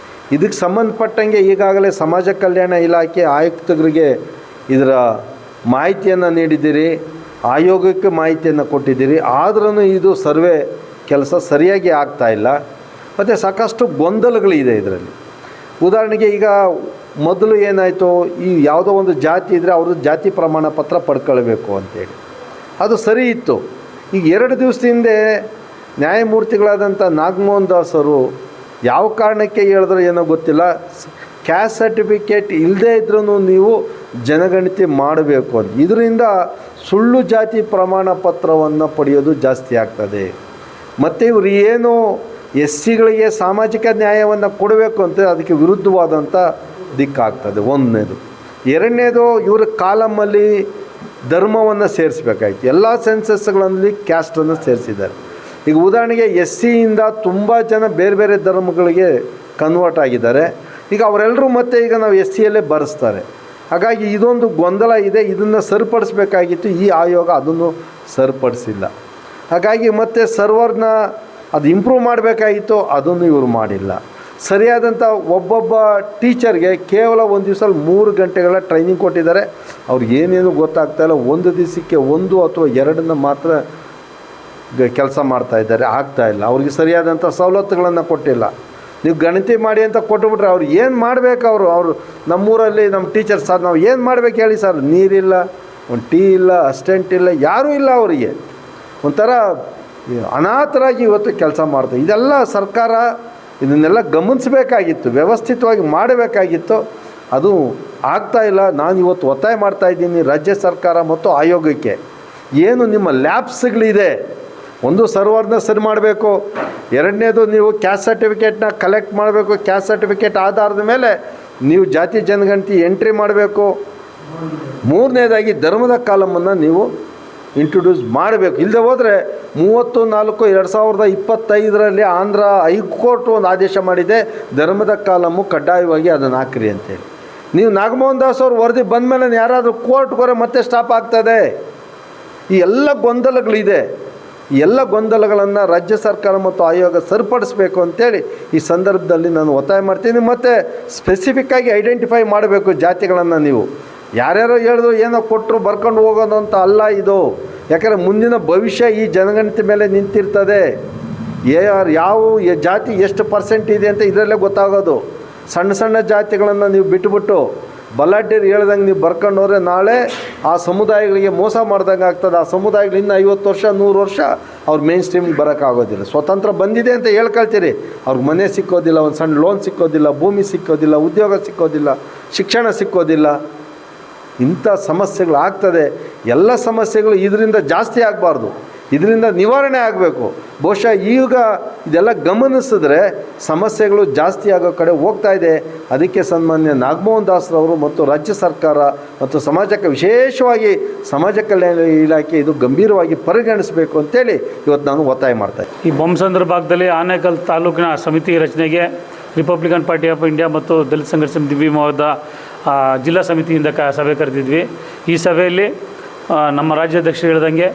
ಇದಕ್ಕೆ ಸಂಬಂಧಪಟ್ಟಂಗೆ ಈಗಾಗಲೇ ಸಮಾಜ ಕಲ್ಯಾಣ ಇಲಾಖೆ ಆಯುಕ್ತರಿಗೆ ಇದರ ಮಾಹಿತಿಯನ್ನು ನೀಡಿದ್ದೀರಿ, ಆಯೋಗಕ್ಕೆ ಮಾಹಿತಿಯನ್ನು ಕೊಟ್ಟಿದ್ದೀರಿ. ಆದ್ರೂ ಇದು ಸರ್ವೆ ಕೆಲಸ ಸರಿಯಾಗಿ ಆಗ್ತಾಯಿಲ್ಲ ಮತ್ತು ಸಾಕಷ್ಟು ಗೊಂದಲಗಳಿದೆ ಇದರಲ್ಲಿ. ಉದಾಹರಣೆಗೆ ಈಗ ಮೊದಲು ಏನಾಯಿತು, ಈ ಯಾವುದೋ ಒಂದು ಜಾತಿ ಇದ್ದರೆ ಅವ್ರದ್ದು ಜಾತಿ ಪ್ರಮಾಣ ಪತ್ರ ಪಡ್ಕೊಳ್ಬೇಕು ಅಂತೇಳಿ, ಅದು ಸರಿ ಇತ್ತು. ಈಗ 2 ದಿವಸದ ಹಿಂದೆ ನ್ಯಾಯಮೂರ್ತಿಗಳಾದಂಥ ನಾಗಮೋಹನ್ ದಾಸರು ಯಾವ ಕಾರಣಕ್ಕೆ ಹೇಳಿದ್ರು ಏನೋ ಗೊತ್ತಿಲ್ಲ, ಕ್ಯಾಸ್ಟ್ ಸರ್ಟಿಫಿಕೇಟ್ ಇಲ್ಲದೇ ಇದ್ರೂ ನೀವು ಜನಗಣತಿ ಮಾಡಬೇಕು ಅಂತ. ಇದರಿಂದ ಸುಳ್ಳು ಜಾತಿ ಪ್ರಮಾಣ ಪತ್ರವನ್ನು ಪಡೆಯೋದು ಜಾಸ್ತಿ ಆಗ್ತದೆ. ಮತ್ತು ಇವರು ಏನು SCಗಳಿಗೆ ಸಾಮಾಜಿಕ ನ್ಯಾಯವನ್ನು ಕೊಡಬೇಕು ಅಂತ ಅದಕ್ಕೆ ವಿರುದ್ಧವಾದಂಥ ದಿಕ್ಕಾಗ್ತದೆ. ಒಂದನೇದು. ಎರಡನೇದು, ಇವ್ರ ಕಾಲಮಲ್ಲಿ ಧರ್ಮವನ್ನು ಸೇರಿಸ್ಬೇಕಾಯ್ತು. ಎಲ್ಲ ಸೆನ್ಸಸ್ಗಳಲ್ಲಿ ಕ್ಯಾಸ್ಟನ್ನು ಸೇರಿಸಿದ್ದಾರೆ. ಈಗ ಉದಾಹರಣೆಗೆ SCಯಿಂದ ತುಂಬ ಜನ ಬೇರೆ ಬೇರೆ ಧರ್ಮಗಳಿಗೆ ಕನ್ವರ್ಟ್ ಆಗಿದ್ದಾರೆ. ಈಗ ಅವರೆಲ್ಲರೂ ಮತ್ತೆ ಈಗ ನಾವು SCಯಲ್ಲೇ ಬರೆಸ್ತಾರೆ. ಹಾಗಾಗಿ ಇದೊಂದು ಗೊಂದಲ ಇದೆ, ಇದನ್ನು ಸರಿಪಡಿಸ್ಬೇಕಾಗಿತ್ತು. ಈ ಆಯೋಗ ಅದನ್ನು ಸರಿಪಡಿಸಿಲ್ಲ. ಹಾಗಾಗಿ ಮತ್ತೆ ಸರ್ವರ್ನ ಅದು ಇಂಪ್ರೂವ್ ಮಾಡಬೇಕಾಗಿತ್ತು, ಅದನ್ನು ಇವರು ಮಾಡಿಲ್ಲ. ಸರಿಯಾದಂಥ ಒಬ್ಬೊಬ್ಬ ಟೀಚರ್ಗೆ ಕೇವಲ ಒಂದು ದಿವಸ 3 ಗಂಟೆಗಳ ಟ್ರೈನಿಂಗ್ ಕೊಟ್ಟಿದ್ದಾರೆ. ಅವ್ರಿಗೆ ಏನೇನು ಗೊತ್ತಾಗ್ತಾಯಿಲ್ಲ. ಒಂದು ದಿವಸಕ್ಕೆ 1 ಅಥವಾ 2 ಮಾತ್ರ ಕೆಲಸ ಮಾಡ್ತಾಯಿದ್ದಾರೆ, ಆಗ್ತಾಯಿಲ್ಲ. ಅವ್ರಿಗೆ ಸರಿಯಾದಂಥ ಸವಲತ್ತುಗಳನ್ನು ಕೊಟ್ಟಿಲ್ಲ. ನೀವು ಗಣತಿ ಮಾಡಿ ಅಂತ ಕೊಟ್ಟುಬಿಟ್ರೆ ಅವ್ರು ಏನು ಮಾಡಬೇಕು? ಅವರು ನಮ್ಮೂರಲ್ಲಿ ನಮ್ಮ ಟೀಚರ್ ಸರ್ ನಾವು ಏನು ಮಾಡಬೇಕು ಹೇಳಿ ಸರ್, ನೀರಿಲ್ಲ, ಒಂದು ಟೀ ಇಲ್ಲ, ಅಸಿಸ್ಟೆಂಟ್ ಇಲ್ಲ, ಯಾರೂ ಇಲ್ಲ. ಅವರಿಗೆ ಒಂಥರ ಅನಾಥರಾಗಿ ಇವತ್ತು ಕೆಲಸ ಮಾಡ್ತಾರೆ. ಇದೆಲ್ಲ ಸರ್ಕಾರ ಇದನ್ನೆಲ್ಲ ಗಮನಿಸಬೇಕಾಗಿತ್ತು, ವ್ಯವಸ್ಥಿತವಾಗಿ ಮಾಡಬೇಕಾಗಿತ್ತು. ಅದು ಆಗ್ತಾಯಿಲ್ಲ. ನಾನು ಇವತ್ತು ಒತ್ತಾಯ ಮಾಡ್ತಾಯಿದ್ದೀನಿ ರಾಜ್ಯ ಸರ್ಕಾರ ಮತ್ತು ಆಯೋಗಕ್ಕೆ, ಏನು ನಿಮ್ಮ ಲ್ಯಾಬ್ಸ್ಗಳಿದೆ, ಒಂದು ಸರ್ವರ್ನ ಸರಿ ಮಾಡಬೇಕು. ಎರಡನೇದು, ನೀವು ಕ್ಯಾಸ್ಟ್ ಸರ್ಟಿಫಿಕೇಟ್ನ ಕಲೆಕ್ಟ್ ಮಾಡಬೇಕು. ಕ್ಯಾಸ್ಟ್ ಸರ್ಟಿಫಿಕೇಟ್ ಆಧಾರದ ಮೇಲೆ ನೀವು ಜಾತಿ ಜನಗಣತಿ ಎಂಟ್ರಿ ಮಾಡಬೇಕು. ಮೂರನೇದಾಗಿ ಧರ್ಮದ ಕಾಲಮನ್ನು ನೀವು ಇಂಟ್ರೊಡ್ಯೂಸ್ ಮಾಡಬೇಕು. ಇಲ್ಲದೆ ಹೋದರೆ 30/4/2025 ಆಂಧ್ರ ಹೈಕೋರ್ಟ್ ಒಂದು ಆದೇಶ ಮಾಡಿದೆ, ಧರ್ಮದ ಕಾಲಮು ಕಡ್ಡಾಯವಾಗಿ ಅದನ್ನು ಹಾಕ್ರಿ ಅಂತೇಳಿ. ನೀವು ನಾಗಮೋಹನ್ ದಾಸ್ ಅವ್ರ ವರದಿ ಬಂದ ಮೇಲೆ ಯಾರಾದರೂ ಕೋರ್ಟ್ಗೆ ಹೋದರೆ ಮತ್ತೆ ಸ್ಟಾಪ್ ಆಗ್ತದೆ. ಈ ಎಲ್ಲ ಗೊಂದಲಗಳಿದೆ. ಈ ಎಲ್ಲ ಗೊಂದಲಗಳನ್ನು ರಾಜ್ಯ ಸರ್ಕಾರ ಮತ್ತು ಆಯೋಗ ಸರಿಪಡಿಸಬೇಕು ಅಂತೇಳಿ ಈ ಸಂದರ್ಭದಲ್ಲಿ ನಾನು ಒತ್ತಾಯ ಮಾಡ್ತೀನಿ. ಮತ್ತು ಸ್ಪೆಸಿಫಿಕ್ಕಾಗಿ ಐಡೆಂಟಿಫೈ ಮಾಡಬೇಕು ಜಾತಿಗಳನ್ನು. ನೀವು ಯಾರ್ಯಾರೋ ಹೇಳಿದ್ರು ಏನೋ ಕೊಟ್ಟರು ಬರ್ಕೊಂಡು ಹೋಗೋದು ಅಂತ ಅಲ್ಲ ಇದು. ಯಾಕಂದರೆ ಮುಂದಿನ ಭವಿಷ್ಯ ಈ ಜನಗಣತಿ ಮೇಲೆ ನಿಂತಿರ್ತದೆ. ಯಾವ ಜಾತಿ ಎಷ್ಟು ಪರ್ಸೆಂಟ್ ಇದೆ ಅಂತ ಇದರಲ್ಲೇ ಗೊತ್ತಾಗೋದು. ಸಣ್ಣ ಸಣ್ಣ ಜಾತಿಗಳನ್ನು ನೀವು ಬಿಟ್ಟುಬಿಟ್ಟು ಬಲಾಢ್ಯರು ಹೇಳ್ದಂಗೆ ನೀವು ಬರ್ಕೊಂಡು ಹೋದರೆ ನಾಳೆ ಆ ಸಮುದಾಯಗಳಿಗೆ ಮೋಸ ಮಾಡ್ದಂಗೆ ಆಗ್ತದೆ. ಆ ಸಮುದಾಯಗಳು ಇನ್ನು 50 ವರ್ಷ 100 ವರ್ಷ ಅವ್ರು ಮೇನ್ ಸ್ಟ್ರೀಮಿಗೆ ಬರೋಕ್ಕಾಗೋದಿಲ್ಲ. ಸ್ವತಂತ್ರ ಬಂದಿದೆ ಅಂತ ಹೇಳ್ಕೊಳ್ತೀರಿ, ಅವ್ರಿಗೆ ಮನೆ ಸಿಕ್ಕೋದಿಲ್ಲ, ಒಂದು ಸಣ್ಣ ಲೋನ್ ಸಿಕ್ಕೋದಿಲ್ಲ, ಭೂಮಿ ಸಿಕ್ಕೋದಿಲ್ಲ, ಉದ್ಯೋಗ ಸಿಕ್ಕೋದಿಲ್ಲ, ಶಿಕ್ಷಣ ಸಿಕ್ಕೋದಿಲ್ಲ. ಇಂಥ ಸಮಸ್ಯೆಗಳು ಆಗ್ತದೆ. ಎಲ್ಲ ಸಮಸ್ಯೆಗಳು ಇದರಿಂದ ಜಾಸ್ತಿ ಆಗಬಾರ್ದು, ಇದರಿಂದ ನಿವಾರಣೆ ಆಗಬೇಕು. ಬಹುಶಃ ಈಗ ಇದೆಲ್ಲ ಗಮನಿಸಿದ್ರೆ ಸಮಸ್ಯೆಗಳು ಜಾಸ್ತಿ ಆಗೋ ಕಡೆ ಹೋಗ್ತಾ ಇದೆ. ಅದಕ್ಕೆ ಸನ್ಮಾನ್ಯ ನಾಗಮೋಹನ್ ದಾಸ್ರವರು ಮತ್ತು ರಾಜ್ಯ ಸರ್ಕಾರ ಮತ್ತು ಸಮಾಜಕ್ಕೆ, ವಿಶೇಷವಾಗಿ ಸಮಾಜ ಕಲ್ಯಾಣ ಇಲಾಖೆ ಇದು ಗಂಭೀರವಾಗಿ ಪರಿಗಣಿಸಬೇಕು ಅಂತೇಳಿ ಇವತ್ತು ನಾನು ಒತ್ತಾಯ ಮಾಡ್ತಾಯಿದ್ದೆ. ಈ ಬೊಮ್ಮಸಂದ್ರ ಭಾಗದಲ್ಲಿ ಆನೇಕಲ್ ತಾಲೂಕಿನ ಸಮಿತಿ ರಚನೆಗೆ ರಿಪಬ್ಲಿಕನ್ ಪಾರ್ಟಿ ಆಫ್ ಇಂಡಿಯಾ ಮತ್ತು ದಲಿತ ಸಂಘರ್ಷ ಸಮಿತಿ ಭೀಮವಾದ ಜಿಲ್ಲಾ ಸಮಿತಿಯಿಂದ ಸಭೆ ಕರೆದಿದ್ವಿ. ಈ ಸಭೆಯಲ್ಲಿ ನಮ್ಮ ರಾಜ್ಯಾಧ್ಯಕ್ಷರು ಹೇಳ್ದಂಗೆ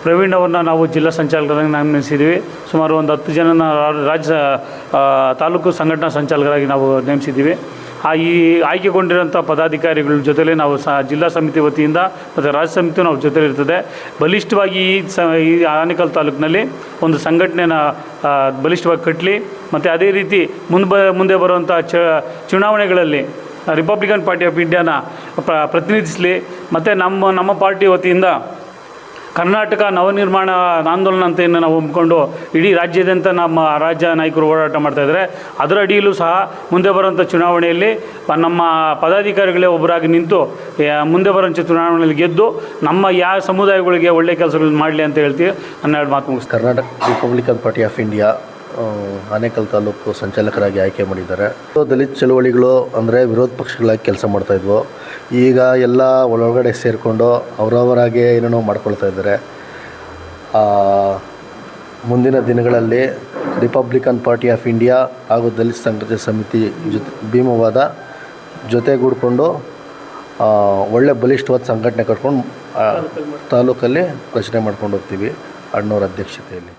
ಪ್ರವೀಣ್ ಅವ್ರನ್ನ ನಾವು ಜಿಲ್ಲಾ ಸಂಚಾಲಕರಾಗಿ ನೇಮಿಸಿದ್ದೀವಿ. ಸುಮಾರು ಒಂದು 10 ಜನನ ರಾಜ್ಯ ತಾಲೂಕು ಸಂಘಟನಾ ಸಂಚಾಲಕರಾಗಿ ನಾವು ನೇಮಿಸಿದ್ದೀವಿ. ಈ ಆಯ್ಕೆಗೊಂಡಿರೋಂಥ ಪದಾಧಿಕಾರಿಗಳ ಜೊತೆಲೇ ನಾವು ಜಿಲ್ಲಾ ಸಮಿತಿ ವತಿಯಿಂದ ಮತ್ತು ರಾಜ್ಯ ಸಮಿತಿ ನಾವು ಜೊತೆಲಿ ಇರ್ತದೆ. ಬಲಿಷ್ಠವಾಗಿ ಈ ಆನೇಕಲ್ ತಾಲೂಕಿನಲ್ಲಿ ಒಂದು ಸಂಘಟನೆನ ಬಲಿಷ್ಠವಾಗಿ ಕಟ್ಟಲಿ ಮತ್ತು ಅದೇ ರೀತಿ ಮುಂದೆ ಬರುವಂಥ ಚುನಾವಣೆಗಳಲ್ಲಿ ರಿಪಬ್ಲಿಕನ್ ಪಾರ್ಟಿ ಆಫ್ ಇಂಡಿಯಾನ ಪ್ರತಿನಿಧಿಸಲಿ. ಮತ್ತು ನಮ್ಮ ಪಾರ್ಟಿ ವತಿಯಿಂದ ಕರ್ನಾಟಕ ನವನಿರ್ಮಾಣ ಆಂದೋಲನ ಅಂತ ಏನು ನಾವು ಹಮ್ಮಿಕೊಂಡು ಇಡೀ ರಾಜ್ಯಾದ್ಯಂತ ನಮ್ಮ ರಾಜ್ಯ ನಾಯಕರು ಓಡಾಟ ಮಾಡ್ತಾಯಿದ್ದಾರೆ. ಅದರ ಅಡಿಯಲ್ಲೂ ಸಹ ಮುಂದೆ ಬರುವಂಥ ಚುನಾವಣೆಯಲ್ಲಿ ನಮ್ಮ ಪದಾಧಿಕಾರಿಗಳೇ ಒಬ್ಬರಾಗಿ ನಿಂತು ಮುಂದೆ ಬರುವಂಥ ಚುನಾವಣೆಯಲ್ಲಿ ಗೆದ್ದು ನಮ್ಮ ಯಾವ ಸಮುದಾಯಗಳಿಗೆ ಒಳ್ಳೆಯ ಕೆಲಸಗಳನ್ನು ಮಾಡಲಿ ಅಂತ ಹೇಳ್ತೀವಿ. 12 ಮಾತು ಮುಗಿಸ್ತಾರೆ. Karnataka republican party of India Anekal taluk ಸಂಚಾಲಕರಾಗಿ ಆಯ್ಕೆ ಮಾಡಿದ್ದಾರೆ. ದಲಿತ ಚಳುವಳಿಗಳು ಅಂದರೆ ವಿರೋಧ ಪಕ್ಷಗಳಾಗಿ ಕೆಲಸ ಮಾಡ್ತಾಯಿದ್ವು. ಈಗ ಎಲ್ಲ ಒಳಗಡೆ ಸೇರಿಕೊಂಡು ಅವರವರಾಗೆ ಏನೇನೋ ಮಾಡ್ಕೊಳ್ತಾ ಇದ್ದಾರೆ. ಮುಂದಿನ ದಿನಗಳಲ್ಲಿ ರಿಪಬ್ಲಿಕನ್ ಪಾರ್ಟಿ ಆಫ್ ಇಂಡಿಯಾ ಹಾಗೂ ದಲಿತ ಸಂಘರ್ಷ ಸಮಿತಿ ಭೀಮವಾದ ಜೊತೆಗೂಡಿಕೊಂಡು ಒಳ್ಳೆ ಬಲಿಷ್ಠವಾದ ಸಂಘಟನೆ ಕಟ್ಕೊಂಡು ತಾಲೂಕಲ್ಲಿ ರಚನೆ ಮಾಡ್ಕೊಂಡು ಹೋಗ್ತೀವಿ ಅಣ್ಣವ್ರ ಅಧ್ಯಕ್ಷತೆಯಲ್ಲಿ.